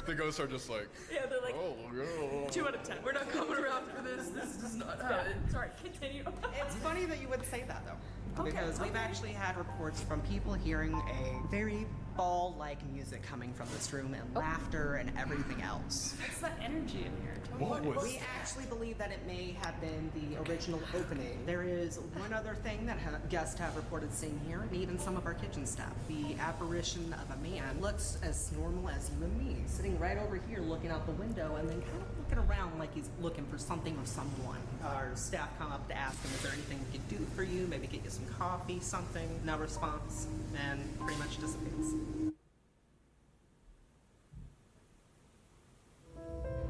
The ghosts are just like, Yeah, they're like oh, no. 2 out of 10. We're not coming around for this. This is not how it. Sorry, continue. It's funny that you would say that though, because we've actually had reports from people hearing a very ball-like music coming from this room and laughter and everything else. What's that energy in here? What was We actually believe that it may have been the original opening. There is one other thing that guests have reported seeing here, and even some of our kitchen staff. The apparition of a man looks as normal as you and me, sitting right over here looking out the window and then kind of looking around like he's looking for something or someone. Our staff come up to ask him, is there anything we could do for you? Maybe get you some coffee, something. No response, and pretty much dissipates.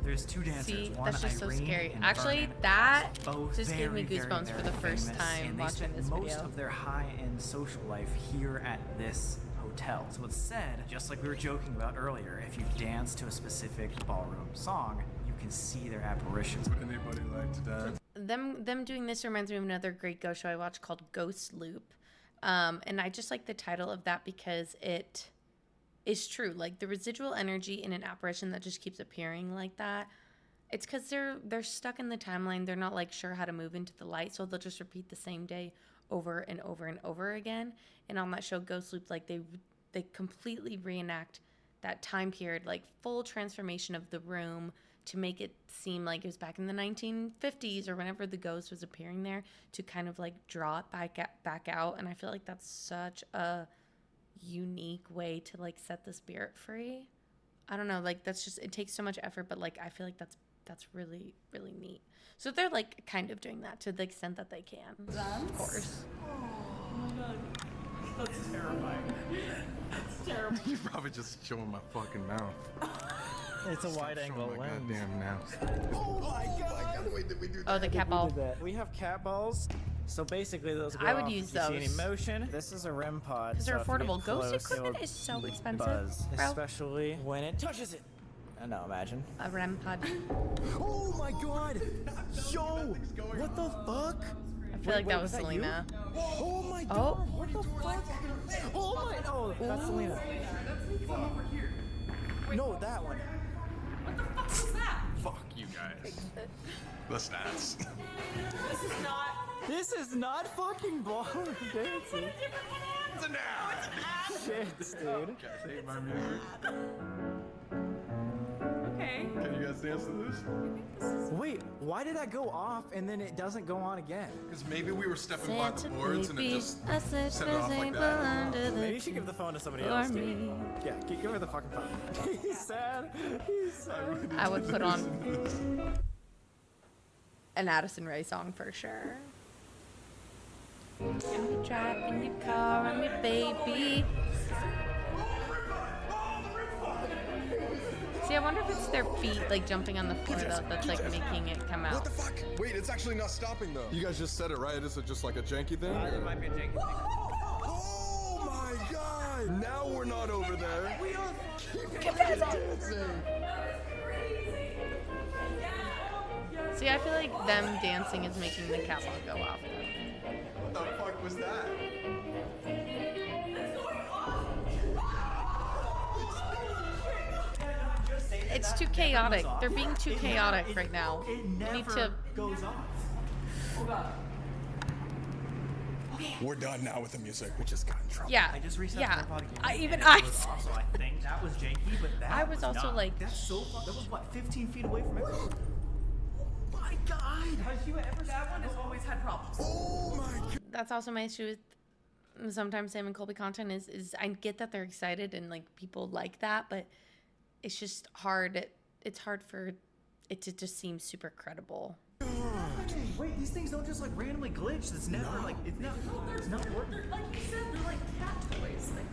There's two dancers. See, one that's just so Irene scary. and Actually, Vernon. that Both just gave me very, very, goosebumps for the very first famous, time and they watching spent this most video. of their high-end social life here at this hotel. So it's said, just like we were joking about earlier, if you dance to a specific ballroom song, you can see their apparitions. Would anybody like to dance? Them doing this reminds me of another great ghost show I watched called Ghost Loop. And I just like the title of that because it is true. Like the residual energy in an apparition that just keeps appearing like that. It's because they're stuck in the timeline. They're not like sure how to move into the light, so they'll just repeat the same day over and over and over again. And on that show Ghost Loop, like they completely reenact that time period, like full transformation of the room to make it seem like it was back in the 1950s or whenever the ghost was appearing there, to kind of like draw it back out. And I feel like that's such a unique way to like set the spirit free. I don't know, like that's just, it takes so much effort, but like I feel like that's really, really neat. So they're like kind of doing that to the extent that they can. Of course. Oh my god. That's terrifying. That's terrible. You're probably just showing my fucking mouth. It's a wide angle lens. Goddamn mouth. Oh my god! Wait, did we do that? Oh, the cat ball. We have cat balls. So basically, those go I would off use if you see any those. motion. This is a REM pod. Because they're so if you get affordable. Ghost close, equipment it'll is so expensive, buzz, bro. especially when it touches it. I know, imagine. A REM pod. Oh my god! Yo! What the fuck? I feel like that was Celina. Oh my god! Oh. What the fuck? Oh my! Oh, that's Celina. No, that one. What the fuck was that? Fuck you guys. The stats. This is not fucking ball dancing. It's an ass. Shit, dude. Can I save my music? Okay. Can you guys dance to this? Wait, why did that go off and then it doesn't go on again? Because maybe we were stepping by the Santa boards and it baby, just I said set it off like that. under the Maybe you should give the phone to somebody for else, me. dude. Yeah, give her the fucking phone. He's sad. He's sad. I would put on an Addison Rae song for sure. And we drive in your car, I'm your baby. See, I wonder if it's their feet like jumping on the floor that's like making it come out. What the fuck? Wait, it's actually not stopping though. You guys just said it, right? Is it just like a janky thing? It might be a janky thing. Oh my god! Now we're not over there. We are dancing. See, I feel like them dancing is making the cat ball go off. What the fuck was that? It's too chaotic. They're being too chaotic right now. It We never need to. goes off. Oh god. We're done now with the music. We just got in trouble. Yeah. I just reset Yeah. the body game. I even and I. it was also, I think that was janky, but that I was also not. like. That's so far. That was what, 15 feet away from everyone. Oh my god! Have you ever? That one has always had problems. Oh my god. That's also my issue with sometimes Sam and Colby content is I get that they're excited and like people like that, but it's just hard. It's hard for it to just seem super credible. Wait, these things don't just like randomly glitch. It's never like it's not working. They're, like you said, they're like cat toys. Like,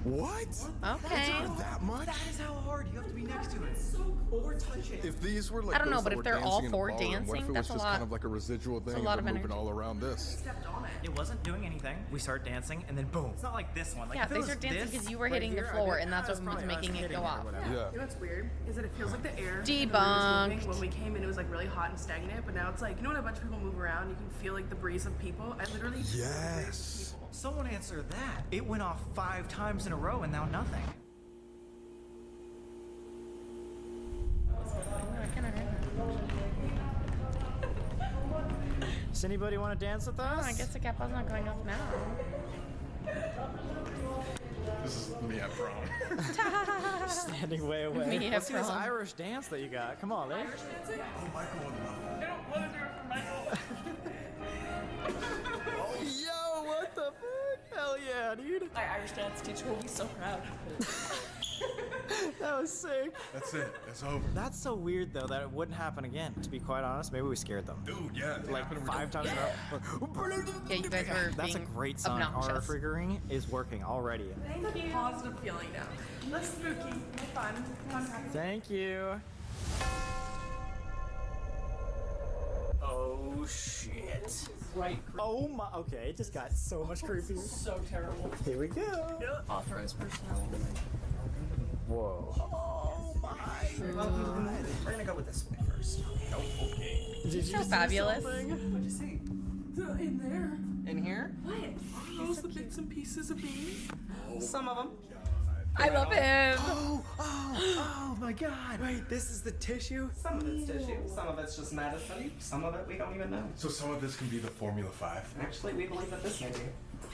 What? Okay. Not that much? That is how hard you have to be next to it. Or touch it. If these were like I don't know, ghosts but that if were they're all dancing in a four ballroom, what if dancing, it was that's a just lot- kind of like a residual thing a of lot them of moving energy. all around this? stepped on it. It wasn't doing anything. We start dancing, and then boom. It's not like this one. Like, Yeah, if it they was start dancing this because you were right hitting the here, floor, I'd be and that's like, what was making it go off. Yeah. You know what's weird is that it feels like the air. Debunked. When we came in, it was like really hot and stagnant, but now it's like, you know when a bunch of people move around, you can feel like the breeze of people. I literally feel the breeze of Yes. people. Someone answer that. It went off 5 times in a row, and now nothing. Does anybody want to dance with us? Oh, I guess the cat ball's not going off now. This is me at prom. Standing way away. Me at Let's see this prom. Irish dance that you got. Come on, Lee. I don't want to do it for Michael. Yo, what the fuck? Hell yeah, dude. My Irish dance teacher will be so proud. That was sick. That's it. It's over. That's so weird though that it wouldn't happen again. To be quite honest, maybe we scared them. Dude, yeah. it Like happened. 5 times in a row. Yeah, you guys were That's a being great sign. Our obnoxious. triggering is working already. Thank you. Positive feeling now. Less spooky, more fun. Thank you. Oh shit. Right. Oh my. Okay, it just got so much creepier. So terrible. Here we go. Authorized personnel. Whoa. Oh my. We're gonna go with this way first. Okay. Did you So see fabulous. something? What'd you see? In there. In here? What? Are those the bits and pieces of me? Some of them. I love him. Oh my god. Wait, this is the tissue? Some of it's tissue, some of it's just medicine, some of it we don't even know. So some of this can be the Formula 5. Actually, we believe that this may be.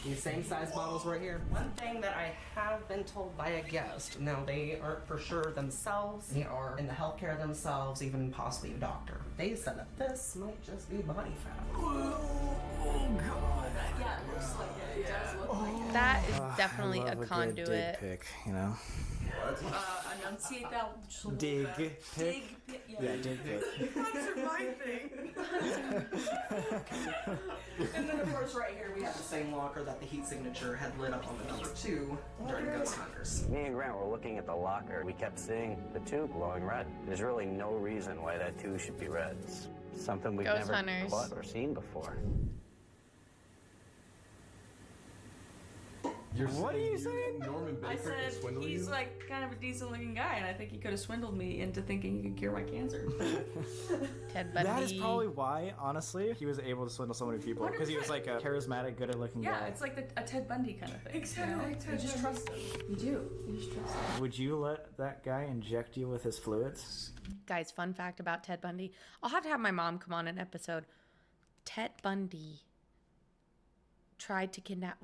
These same size bottles right here. One thing that I have been told by a guest, now they aren't for sure themselves, they are in the healthcare themselves, even possibly a doctor. They said that this might just be body fat. Oh god. Yeah, it looks like it. It does look like it. That is definitely I a love good conduit. dig pic, you know? Enunciate that. Dig pic? Yeah, dig pic. Puns are my thing. And then of course right here we have the same locker that the heat signature had lit up on the number 2 during Ghost Hunters. Me and Grant were looking at the locker. We kept seeing the 2 glowing red. There's really no reason why that 2 should be red. It's something we've Ghost never Hunters. caught or seen before. What are you saying? Norman I Baker can said swindle he's you? like kind of a decent looking guy, and I think he could have swindled me into thinking he could cure my cancer. Ted Bundy. That is probably why, honestly, he was able to swindle so many people. Because he was like a charismatic, good-looking Yeah, guy. it's like a Ted Bundy kind of thing. Exactly, You Ted just Bundy. trust him. You do. You just trust him. Would you let that guy inject you with his fluids? Guys, fun fact about Ted Bundy. I'll have to have my mom come on an episode. Ted Bundy tried to kidnap,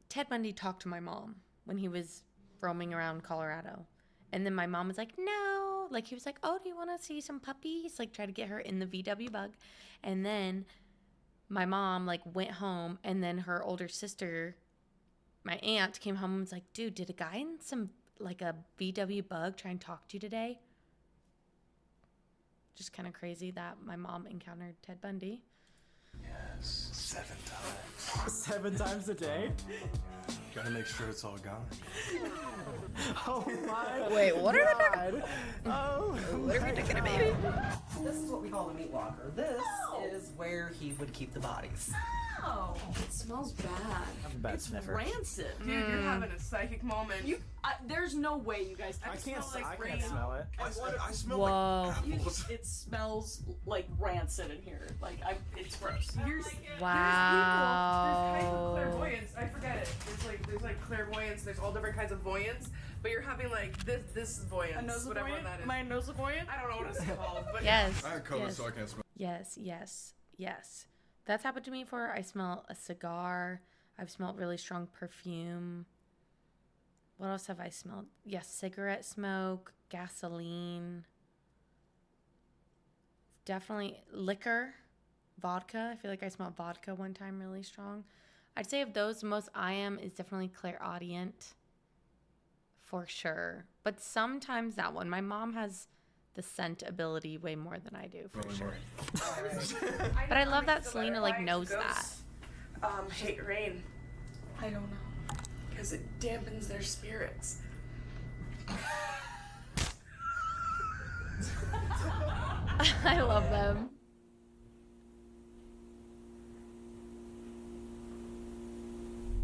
Ted Bundy talked to my mom when he was roaming around Colorado. And then my mom was like, no. Like, he was like, oh, do you want to see some puppies? Like, try to get her in the VW bug. And then my mom, like, went home. And then her older sister, my aunt, came home and was like, dude, did a guy in some, like, a VW bug try and talk to you today? Just kind of crazy that my mom encountered Ted Bundy. Yes. 7 times. 7 times a day? Gotta make sure it's all gone. Oh my Wait, what are we god. Oh, what are we talking about, baby? This is what we call the meat locker. This is where he would keep the bodies. Oh, it smells bad. I'm a bad It's sniffer. rancid. Dude, you're having a psychic moment. There's no way you guys. I can't rain. smell it. I smell Whoa. like apples. It smells like rancid in here. It's gross. Wow. There's kinds of clairvoyance. I forget it. There's like clairvoyance. There's all different kinds of voyance. But you're having like this voyance, whatever that is. My nosavoyant? I don't know what it's called. But Yes. I had COVID, yes. so I can't smell. Yes. That's happened to me before. I smell a cigar. I've smelled really strong perfume. What else have I smelled? Yes, cigarette smoke, gasoline. Definitely liquor, vodka. I feel like I smelled vodka one time really strong. I'd say of those, the most I am is definitely clairaudient. For sure. But sometimes that one. My mom has the scent ability way more than I do, for sure. But I love that Celina like knows that. Hate rain. I don't know. Because it dampens their spirits. I love them.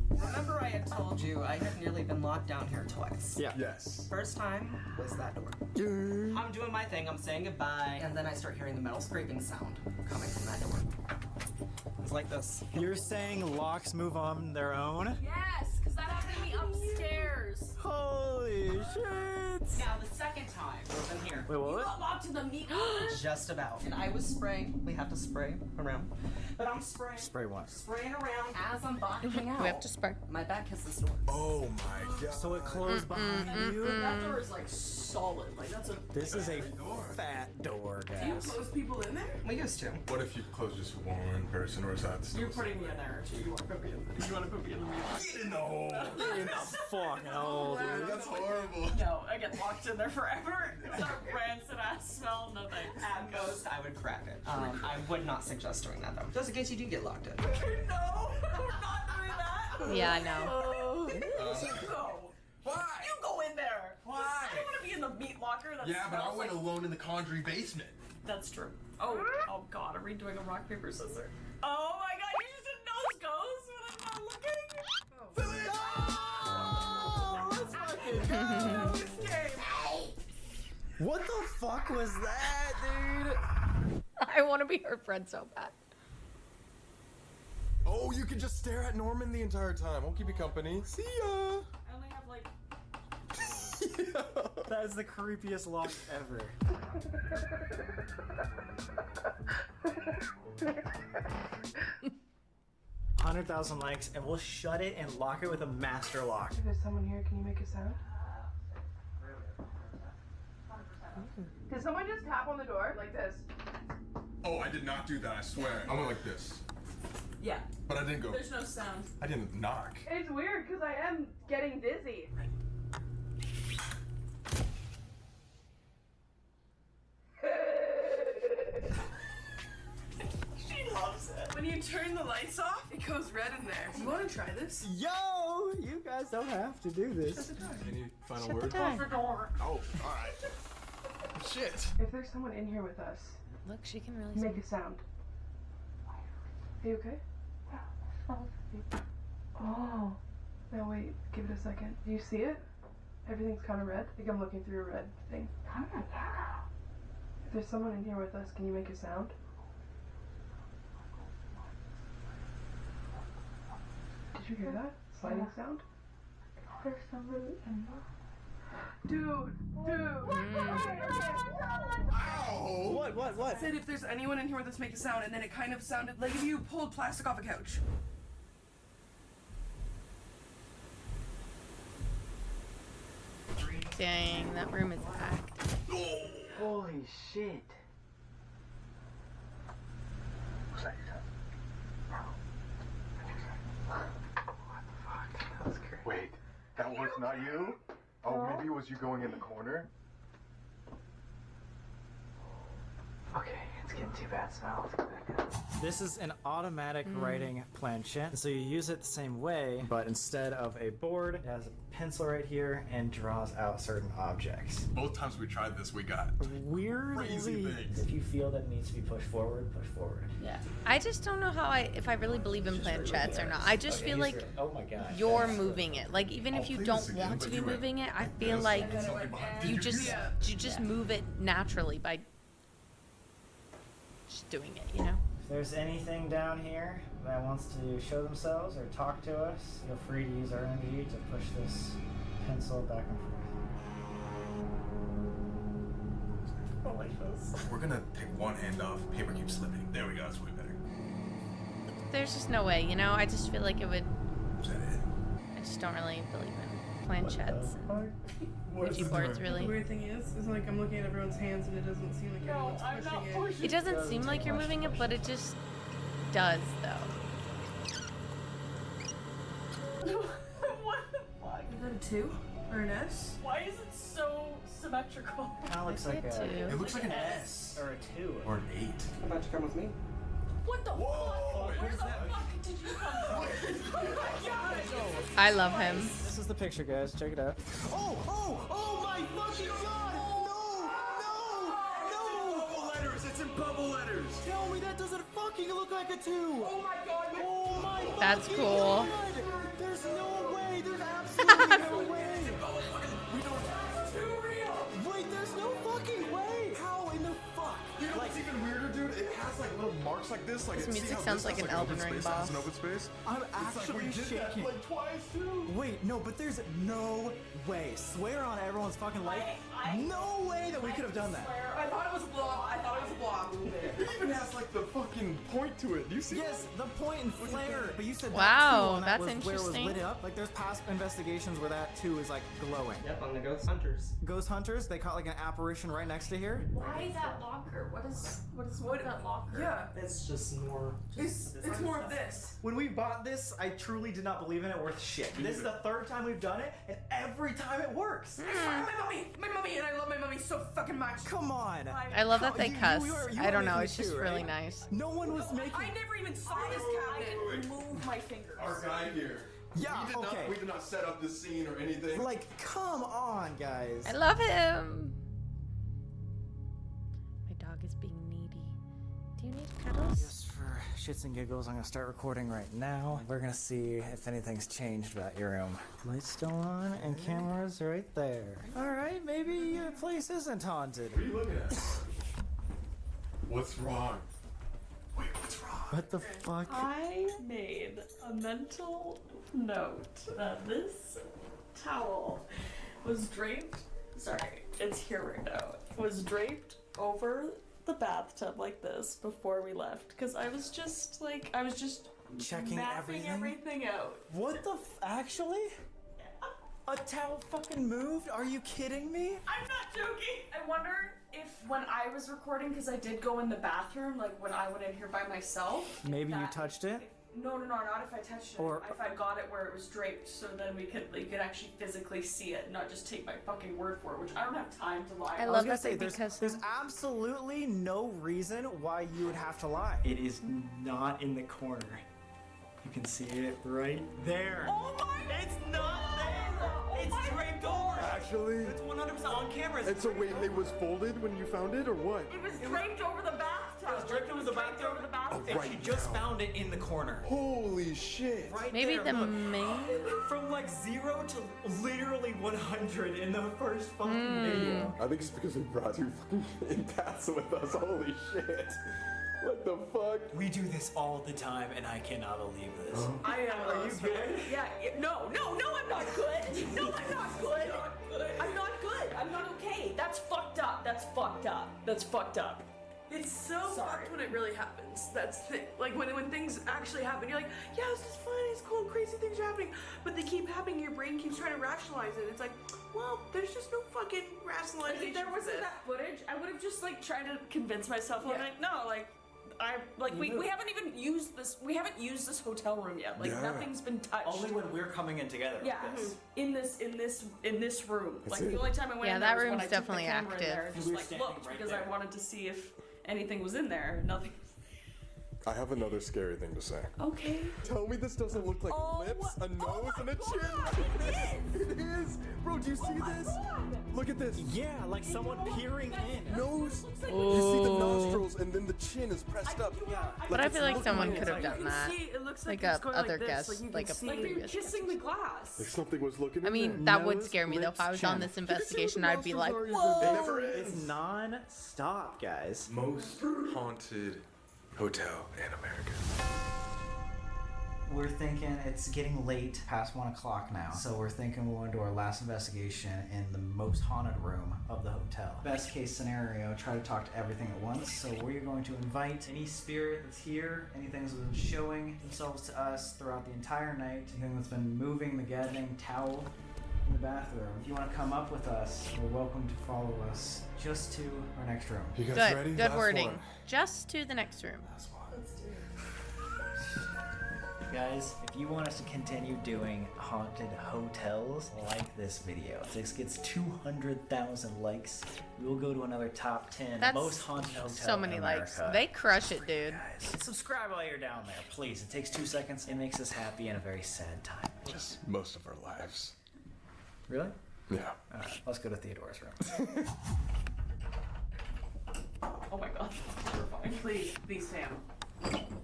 Remember I had told you I had nearly been locked down here twice. Yeah. Yes. First time was that door. I'm doing my thing, I'm saying goodbye, and then I start hearing the metal scraping sound coming from that door. It's like this. You're saying locks move on their own? Yes, because that happened to me upstairs. Holy shit! Now the second time was in here. Wait, You what? got locked in the meat locker? Just about. And I was spraying. We have to spray around. But I'm spraying. Spray what? Spraying around as I'm backing out. We have to spray. My back hits this door. Oh my god. So it closed behind you? That door is like solid. Like that's a. This is a fat door, Do you guys. close people in there? We used to. What if you close just one person, or is that still? You're putting me in there too. You want to put me in there? You want to put me in the meat locker? Get in the hole. It's fucking hole, dude. That's horrible. No, I get locked in there forever. It's a rancid ass smell. No thanks. At most, I would crack it. I would not suggest doing that though. Just in case you do get locked in. No, we're not doing that. Yeah, I know. You go. Why? You go in there. Why? I don't want to be in the meat locker. That Yeah, but I smells went like... alone in the Conjuring basement. That's true. Oh God, are we doing a rock paper scissors? Oh my God, you just didn't know this goes when I'm not looking. Let's fucking go. What the fuck was that, dude? I want to be her friend so bad. Oh, you could just stare at Norman the entire time. I'll keep you company. See ya. I only have like. That is the creepiest lock ever. 100,000 likes, and we'll shut it and lock it with a master lock. If there's someone here, can you make a sound? Did someone just tap on the door like this? Oh, I did not do that, I swear. I went like this. Yeah. But I didn't go. There's no sound. I didn't knock. It's weird because I am getting dizzy. She loves it. When you turn the lights off, it goes red in there. You want to try this? Yo, you guys don't have to do this. Any final Shut the words? door. Close the door. Oh, alright. Shit. If there's someone in here with us, Look, she can really make a sound. Are you okay? Oh. Now wait, give it a second. Do you see it? Everything's kind of red. I think I'm looking through a red thing. If there's someone in here with us, can you make a sound? Did you hear that? Sliding sound? There's somebody in there. Dude! Ow! What? I said if there's anyone in here with us, make a sound, and then it kind of sounded like if you pulled plastic off a couch. Dang, that room is packed. Holy shit. Wait, that was not you? Oh, maybe it was you going in the corner? Okay, it's getting too bad, so I'll go back up. This is an automatic writing planchette, so you use it the same way, but instead of a board, it has a pencil right here and draws out certain objects. Both times we tried this, we got Weirdly, crazy things. if you feel that needs to be pushed forward, push forward. Yeah. I just don't know if I really believe in planchettes or not. I just feel like Oh my god. you're moving it. Like even if you play don't this again, want to but be you went moving it, I feel like you just move it naturally by just doing it, you know? If there's anything down here that wants to show themselves or talk to us, feel free to use our energy to push this pencil back and forth. Oh my gosh. We're gonna take one hand off, paper keeps slipping. There we go, that's way better. There's just no way, you know? I just feel like it would. Is that it? I just don't really believe in planchettes and Ouija boards, The really. weird thing is like I'm looking at everyone's hands and it doesn't seem like anyone's pushing it. It doesn't seem like you're moving it, but it just does, though. What the fuck? Is that a 2 or an S? Why is it so symmetrical? Kind of looks I like see it a. too. It looks like an S. Or a 2. Or an 8. How about you come with me? What the Whoa, fuck? Where what's the that? fuck did you come from? Oh my god! I love him. This is the picture, guys. Check it out. Oh my fucking god! No! Bubble letters, it's in bubble letters. Tell me that doesn't fucking look like a 2! Oh my god! Oh my That's fucking cool. God. There's no way! There's absolutely no way! We don't have Too real! Wait, there's no fucking way! How in the fuck? You know what's even weirder, dude? It has like little marks like this. Like This see music how sounds this like has, an Elden open Ring space, that has boss. an open space? I'm It's like actually we did that shaking. like twice too. Wait, no, but there's no way. Swear on everyone's fucking life. No way that we could have done that. I thought it was a blob. I thought it was a blob. It even has like the fucking point to it. Do you see? Yes, the point and flare. But you said Wow, that too on that that's was where it interesting. was lit up. Like there's past investigations where that too is like glowing. Yep, on the Ghost Hunters. Ghost hunters, they caught like an apparition right next to here. Why that locker? What is with that locker? Yeah. It's just more. It's more of this. When we bought this, I truly did not believe in it worth shit. This is the third time we've done it, and every time it works. My mommy, and I love my mommy so fucking much. Come on. I love that they You cuss. were I don't know, making it's it just too, really right? nice. No one was making. I never even saw this cabinet. Move my fingers. Our guy here. Yeah, We did not set up this scene or anything. Like, come on, guys. I love him. My dog is being needy. Do you need cuddles? Just for shits and giggles, I'm gonna start recording right now. We're gonna see if anything's changed about your room. Lights still on and cameras right there. All right, maybe your place isn't haunted. What are you looking at? What's wrong? Wait, what's wrong? What the fuck? I made a mental note that this towel was draped. Sorry, it's here right now. Was draped over the bathtub like this before we left because I was just Checking mapping everything out. What the actually? A towel fucking moved? Are you kidding me? I'm not joking. I wonder if when I was recording, because I did go in the bathroom, like when I went in here by myself. Maybe you touched it? No, not if I touched it. Or if I got it where it was draped, so then you could actually physically see it, not just take my fucking word for it, which I don't have time to lie. I was love gonna that say, they there's absolutely no reason why you would have to lie. It is not in the corner. You can see it right there. Oh my! It's not there! It's draped over! Actually, It's 100% on camera. and so wait, it was folded when you found it, or what? It was draped over the bathtub. It was draped over the bathtub. And right she just now. found it in the corner. Holy shit! Right Maybe there, the look. main. From like 0 to literally 100 in the first fucking video. I think it's because we brought two fucking empaths with us. Holy shit! What the fuck? We do this all the time, and I cannot believe this. I am. Are you good? Yeah. No, I'm not good. No, I'm not good. I'm not good. I'm not okay. That's fucked up. That's fucked up. That's fucked up. It's so fucked when it really happens. That's the thing. Like when things actually happen, you're like, yeah, this is fun, it's cool, crazy things are happening. But they keep happening, your brain keeps trying to rationalize it. It's like, well, there's just no fucking rationalization. If there for wasn't this. that footage, I would have just like tried to convince myself. Yeah. Like, no, like. We haven't even used this. We haven't used this hotel room yet. Like nothing's been touched. Only when we're coming in together. Yeah, Like this. in this room. That's Like it. the only time I went Yeah, in that there was when room's I took the definitely camera in active. there and just We were like standing looked right because there. I wanted to see if anything was in there. Nothing. I have another scary thing to say. Okay. Tell me this doesn't look like lips, a nose, and a chin. It is! Bro, do you see this? Look at this. Yeah, like someone peering in. Nose. You see the nostrils, and then the chin is pressed up. Yeah. But I it's feel like looking someone it's could have like- done that. See, it looks Like it's going other like this. guests, Like you like can a see. Like you're previous kissing the glass. Like something was looking I in mean, there. that would Nose, scare me though. If I was lips, on chin. this investigation, I'd be like, It whoa. never It's ends. non-stop, guys. Most haunted hotel in America. We're thinking it's getting late, past 1 o'clock now. So we're thinking we'll do our last investigation in the most haunted room of the hotel. Best case scenario, try to talk to everything at once. So we're going to invite any spirit that's here, anything that's been showing themselves to us throughout the entire night, anything that's been moving the goddamn towel in the bathroom. If you want to come up with us, you're welcome to follow us just to our next room. You guys Good, ready? good Last wording. one. Just to the next room. Last one. Guys, if you want us to continue doing haunted hotels, like this video. If this gets 200,000 likes, we'll go to another top 10 That's most haunted hotels so many in likes. America. They crush it, dude. Guys, subscribe while you're down there, please. It takes 2 seconds. It makes us happy in a very sad time. Just most of our lives. Really? Yeah. All right, let's go to Theodore's room. Oh my god, that's terrifying. Please, Sam.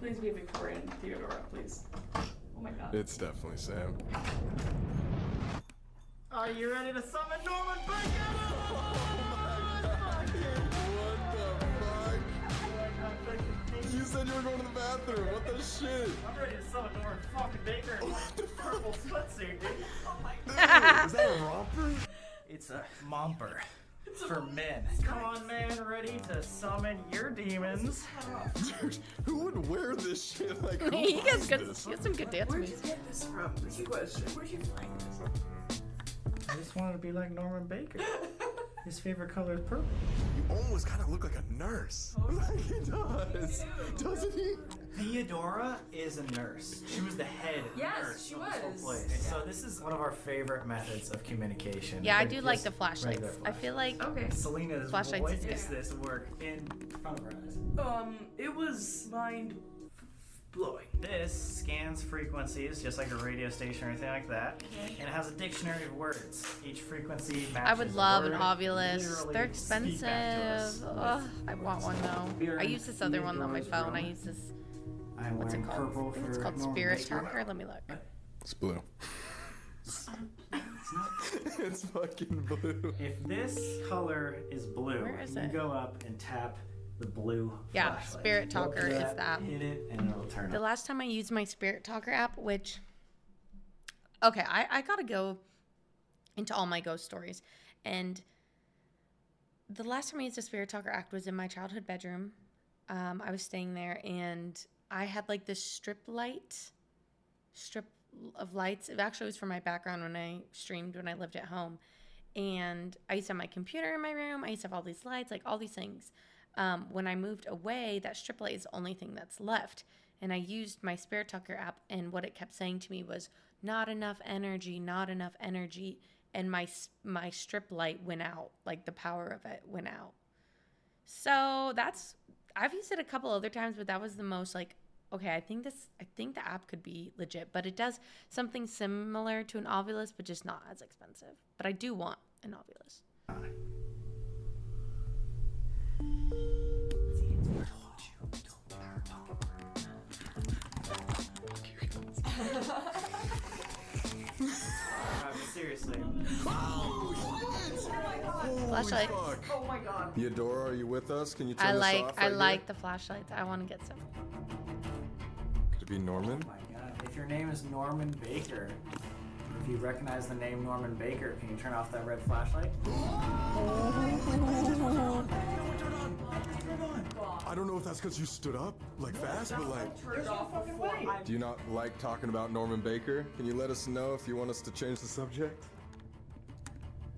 Please be Victorian Theodora, please. Oh my god. It's definitely Sam. Are you ready to summon Norman Baker? You said you were going to the bathroom. What the shit? I'm ready to summon Norman fucking Baker in my purple sweatsuit, dude. Oh my Dude, is that a romper? It's a momper for men. Come on, man, ready to summon your demons. Dude, who would wear this shit? Like, who He buys has this? some good dance Where'd you moves. get this from? Is the question. Where'd you find this? I just wanted to be like Norman Baker. His favorite color is purple. You almost kind of look like a nurse. Like he does. Doesn't he? Theodora is a nurse. She was the head Yes, nurse she of this whole was. place. So this is one of our favorite methods of communication. Yeah, I Like do like just the flashlights. regular I feel like Okay. Selena's Flashlights voice is makes good. this work in front of her eyes. It was mind blowing. This scans frequencies just like a radio station or anything like that, and it has a dictionary of words. Each frequency matches I would a love an word. Ovilus. Literally They're speak back to us expensive. with Ugh, I want one though. I use this other one on my phone. I use this. I'm What's it wearing called? purple I think it's for called Norman Spirit Baker. Tracker. Let me look. It's blue. It's fucking blue. If this color is blue, Where is you it? go up and tap the blue Yeah, flashlight. Spirit Go up to Talker is that. Hit it, and it'll turn The on. last time I used my Spirit Talker app, which, okay, I gotta go into all my ghost stories. And the last time I used the Spirit Talker app was in my childhood bedroom. I was staying there, and I had like this strip of lights. It actually was for my background when I streamed when I lived at home. And I used to have my computer in my room. I used to have all these lights, like all these things. When I moved away, that strip light is the only thing that's left. And I used my Spirit Talker app, and what it kept saying to me was, not enough energy, not enough energy. And my strip light went out, like the power of it went out. So I've used it a couple other times, but that was the most like, okay, I think the app could be legit, but it does something similar to an Ovilus, but just not as expensive. But I do want an Ovilus. Seriously. Flashlight. Oh my god. Theodora, are you with us? Can you turn I this like off I right like here? the flashlights. I want to get some. Could it be Norman? Oh my god. If your name is Norman Baker, if you recognize the name Norman Baker, can you turn off that red flashlight? I don't know if that's because you stood up like fast, but like, Turn it off before I... do you not like talking about Norman Baker? Can you let us know if you want us to change the subject?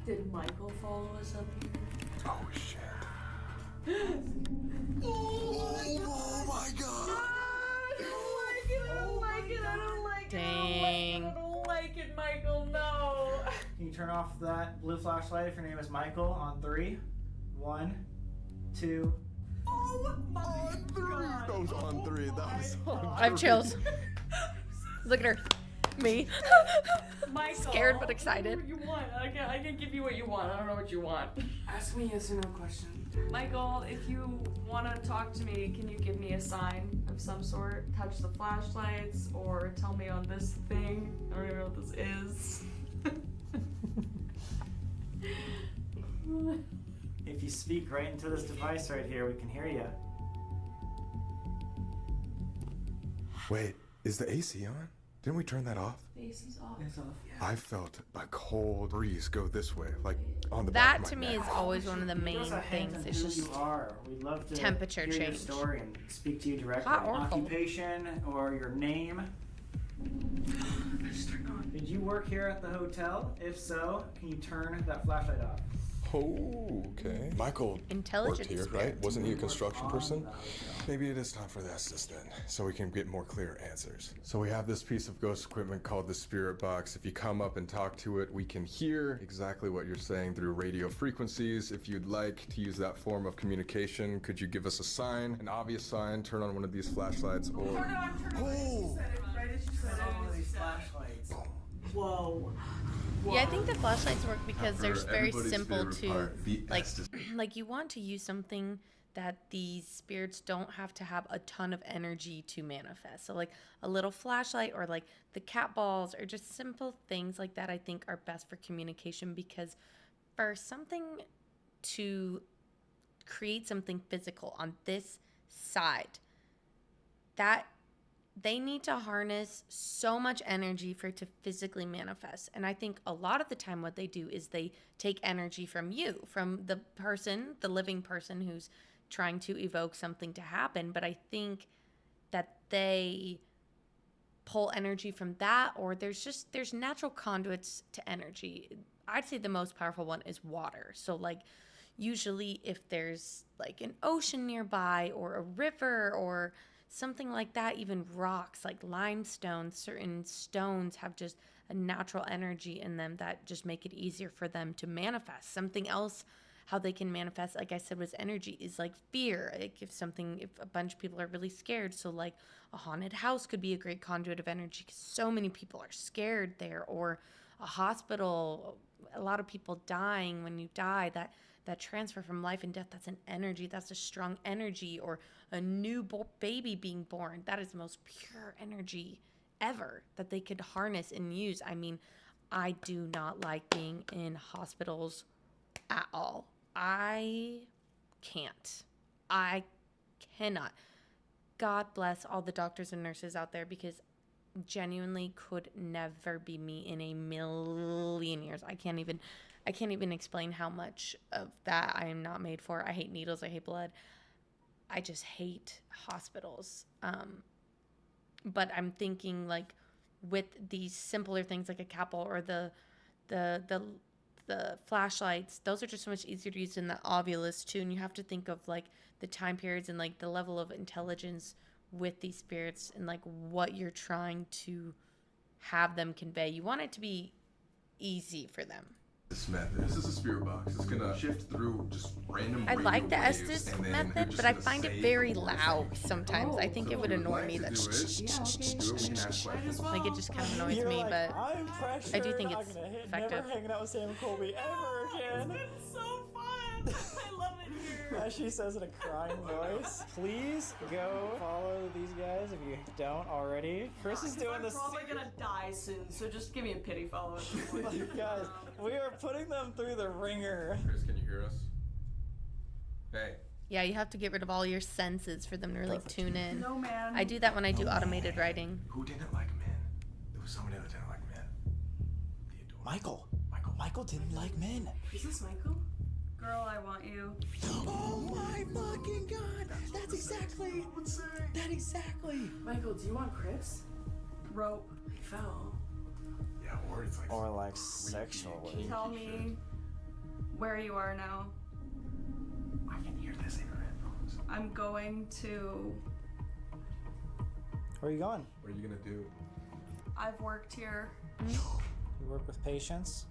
Did Michael follow us up here? Oh shit. Oh my god! I don't like it. I don't like it. Dang. I don't like it, Michael. No. Can you turn off that blue flashlight if your name is Michael on 3? 1, 2. Oh my On 3! That was on 3. That was on 3. I have chills. Look at her. Me. Michael, Scared but excited. What do you want? I can give you what you want. I don't know what you want. Ask me yes or no question. Michael, if you want to talk to me, can you give me a sign of some sort? Touch the flashlights or tell me on this thing. I don't even know what this is. If you speak right into this device right here, we can hear you. Wait, is the AC on? Didn't we turn that off? The AC's off. It's off. I felt a cold breeze go this way, like on the back That of to my me neck. is always one of the Give main us a hint things. on It's who just you are. We'd love to temperature hear your change. story and speak to you directly. Hot or cold. Occupation or your name. Did you work here at the hotel? If so, can you turn that flashlight off? Oh, okay. Michael Intelligent worked here, spirit. right? Wasn't he a construction On person? the hotel. Maybe it is time for the Estes then, so we can get more clear answers. So we have this piece of ghost equipment called the Spirit Box. If you come up and talk to it, we can hear exactly what you're saying through radio frequencies. If you'd like to use that form of communication, could you give us a sign, an obvious sign, turn on one of these flashlights, or... Oh! All these flashlights. Whoa. Yeah, I think the flashlights work because they're For very everybody's simple favorite to part, the like Estes. like you want to use something that these spirits don't have to have a ton of energy to manifest. So like a little flashlight or like the cat balls or just simple things like that I think are best for communication, because for something to create something physical on this side, that they need to harness so much energy for it to physically manifest. And I think a lot of the time what they do is they take energy from you, from the person, the living person who's trying to evoke something to happen. But I think that they pull energy from that, or there's natural conduits to energy. I'd say the most powerful one is water. So like usually if there's like an ocean nearby or a river or something like that, even rocks like limestone, certain stones have just a natural energy in them that just make it easier for them to manifest. Something else, how they can manifest, like I said, was energy, is like fear. Like if a bunch of people are really scared, so like a haunted house could be a great conduit of energy because so many people are scared there, or a hospital, a lot of people dying. When you die, that transfer from life and death, that's an energy, that's a strong energy. Or a new baby being born, that is the most pure energy ever that they could harness and use. I mean, I do not like being in hospitals at all. I can't. I cannot. God bless all the doctors and nurses out there, because genuinely could never be me in a million years. I can't even explain how much of that I am not made for. I hate needles. I hate blood. I just hate hospitals. But I'm thinking, like, with these simpler things like a capsule or the flashlights, those are just so much easier to use than the Ovilus too. And you have to think of like the time periods and like the level of intelligence with these spirits and like what you're trying to have them convey. You want it to be easy for them. This method. This is a spirit box. It's gonna shift through just random. I like the waves, Estes and then method, you're just but I gonna find it say very the word loud thing. sometimes. I think So it would if you would annoy like me. to That do it, we can ask questions. like it just kind of annoys You're me, like, but I'm pressured. I do think I'm it's gonna effective. never hanging out with Sam and Colby ever again. It's so fun. I love it here. As she says in a crying voice, please go follow these guys if you don't already. Chris is doing this. I'm probably gonna die soon, so just give me a pity follow. Guys, we are putting them through the ringer. Chris, can you hear us? Hey. Yeah, you have to get rid of all your senses for them to really tune in. No, man. I do that when I do automated writing. Who didn't like men? There was somebody that didn't like men. Michael didn't like men. Is this Michael? Girl, I want you. Oh my fucking god! That's exactly. Michael, do you want Chris? Rope. He fell. Yeah, or it's like. Or like sexually. Tell me where you are now. I can hear this in your headphones. I'm going to. Where are you going? What are you gonna do? I've worked here. You work with patients?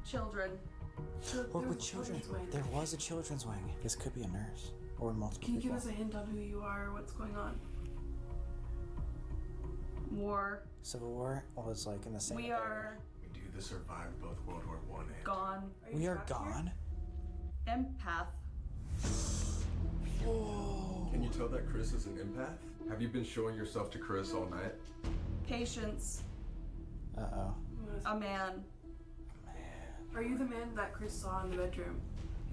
Children. Work with children. There was a children's wing. This could be a nurse or multiple Can you give people. us a hint on who you are or what's going on? War. Civil War was like in the same We area. are We do the survived both World War I and. gone. We are gone? Empath. Can you tell that Chris is an empath? Have you been showing yourself to Chris all night? Patience. Uh-oh. A man. Are you the man that Chris saw in the bedroom?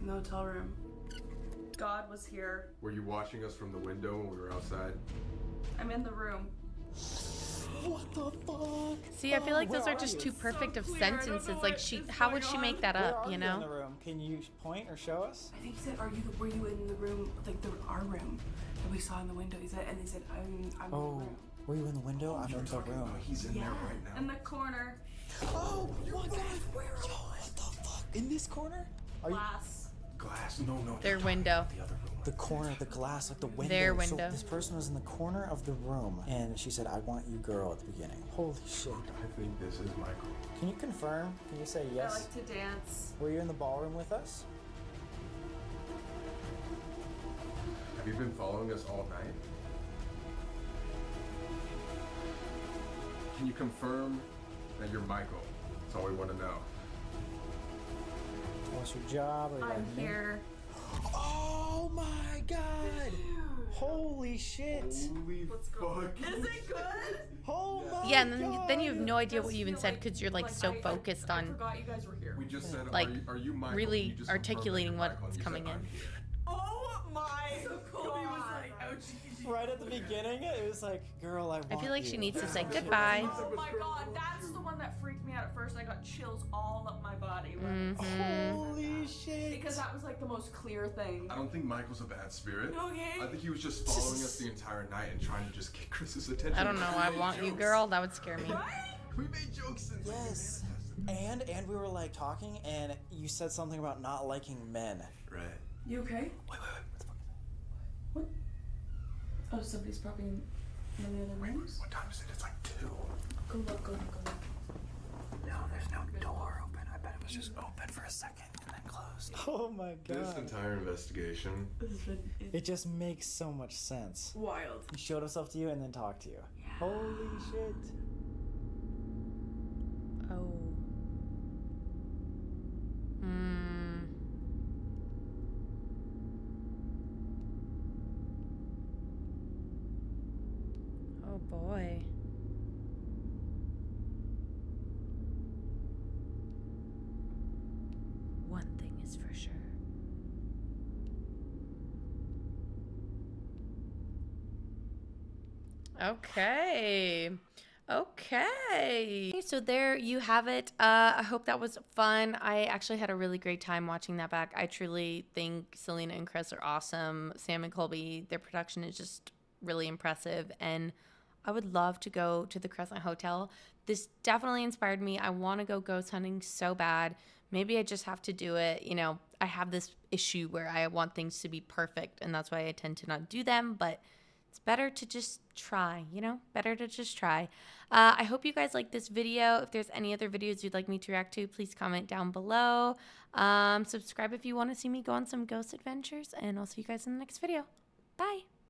In the hotel room? God was here. Were you watching us from the window when we were outside? I'm in the room. What the fuck? See, I feel like those where are are just you? two perfect of clear. I don't sentences. know Like what she, is how would going she make on. that Where up? are You in know? the room? Can you point or show us? I think he said, were you in the room, like our room that we saw in the window? He said, and they said, I'm in the Oh, room. were you in the window? I'm in the room. He's in there right now. In the corner. Oh my god! Yo, what the fuck? In this corner? Are you Glass. Glass? No. Their window. The other room. the corner, the glass, like the window? Their So window. this person was in the corner of the room, and she said, "I want you, girl," at the beginning. Holy shit! I think this is Michael. Can you confirm? Can you say I yes? like to dance. Were you in the ballroom with us? Have you been following us all night? Can you confirm that you're Michael? That's all we want to know. What's your job? Are you I'm new? here. Oh my god! Holy shit! Holy fuck. Is it good? Oh my Yeah, and then god! then you have no idea what you even Feel said because you're like so focused I on forgot you guys were here. We just said, like are you Michael? really Can you just confirm that articulating you're Michael? what's And you coming said, in. "I'm here." Oh my Colby was like, oh, geez. Right at the beginning, it was like, "Girl, I want I feel like you." she needs to say goodbye. Oh my god, that's the one that freaked me out at first. I got chills all up my body. Holy shit! Because that was like the most clear thing. I don't think Michael's a bad spirit. Okay. I think he was just following us the entire night and trying to just get Chris's attention. I don't know. I want you, girl. That would scare me. We made jokes and Yes. And we were like talking, and you said something about not liking men. Right. You okay? Wait. What the fuck? What? Oh, somebody's probably in one of the other rooms? What time is it? It's like 2. Go look. No, there's no door open. I bet it was just open for a second and then closed. Oh my This god. entire investigation. This has been It just makes so much sense. wild. He showed himself to you and then talked to you. Holy shit. Oh. Oh boy. One thing is for sure. Okay. Okay. So there you have it. I hope that was fun. I actually had a really great time watching that back. I truly think Celina and Chris are awesome. Sam and Colby, their production is just really impressive. And I would love to go to the Crescent Hotel. This definitely inspired me. I want to go ghost hunting so bad. Maybe I just have to do it. You know, I have this issue where I want things to be perfect, and that's why I tend to not do them. But it's better to just try, you know? Better to just try. I hope you guys like this video. If there's any other videos you'd like me to react to, please comment down below. Subscribe if you want to see me go on some ghost adventures, and I'll see you guys in the next video. Bye.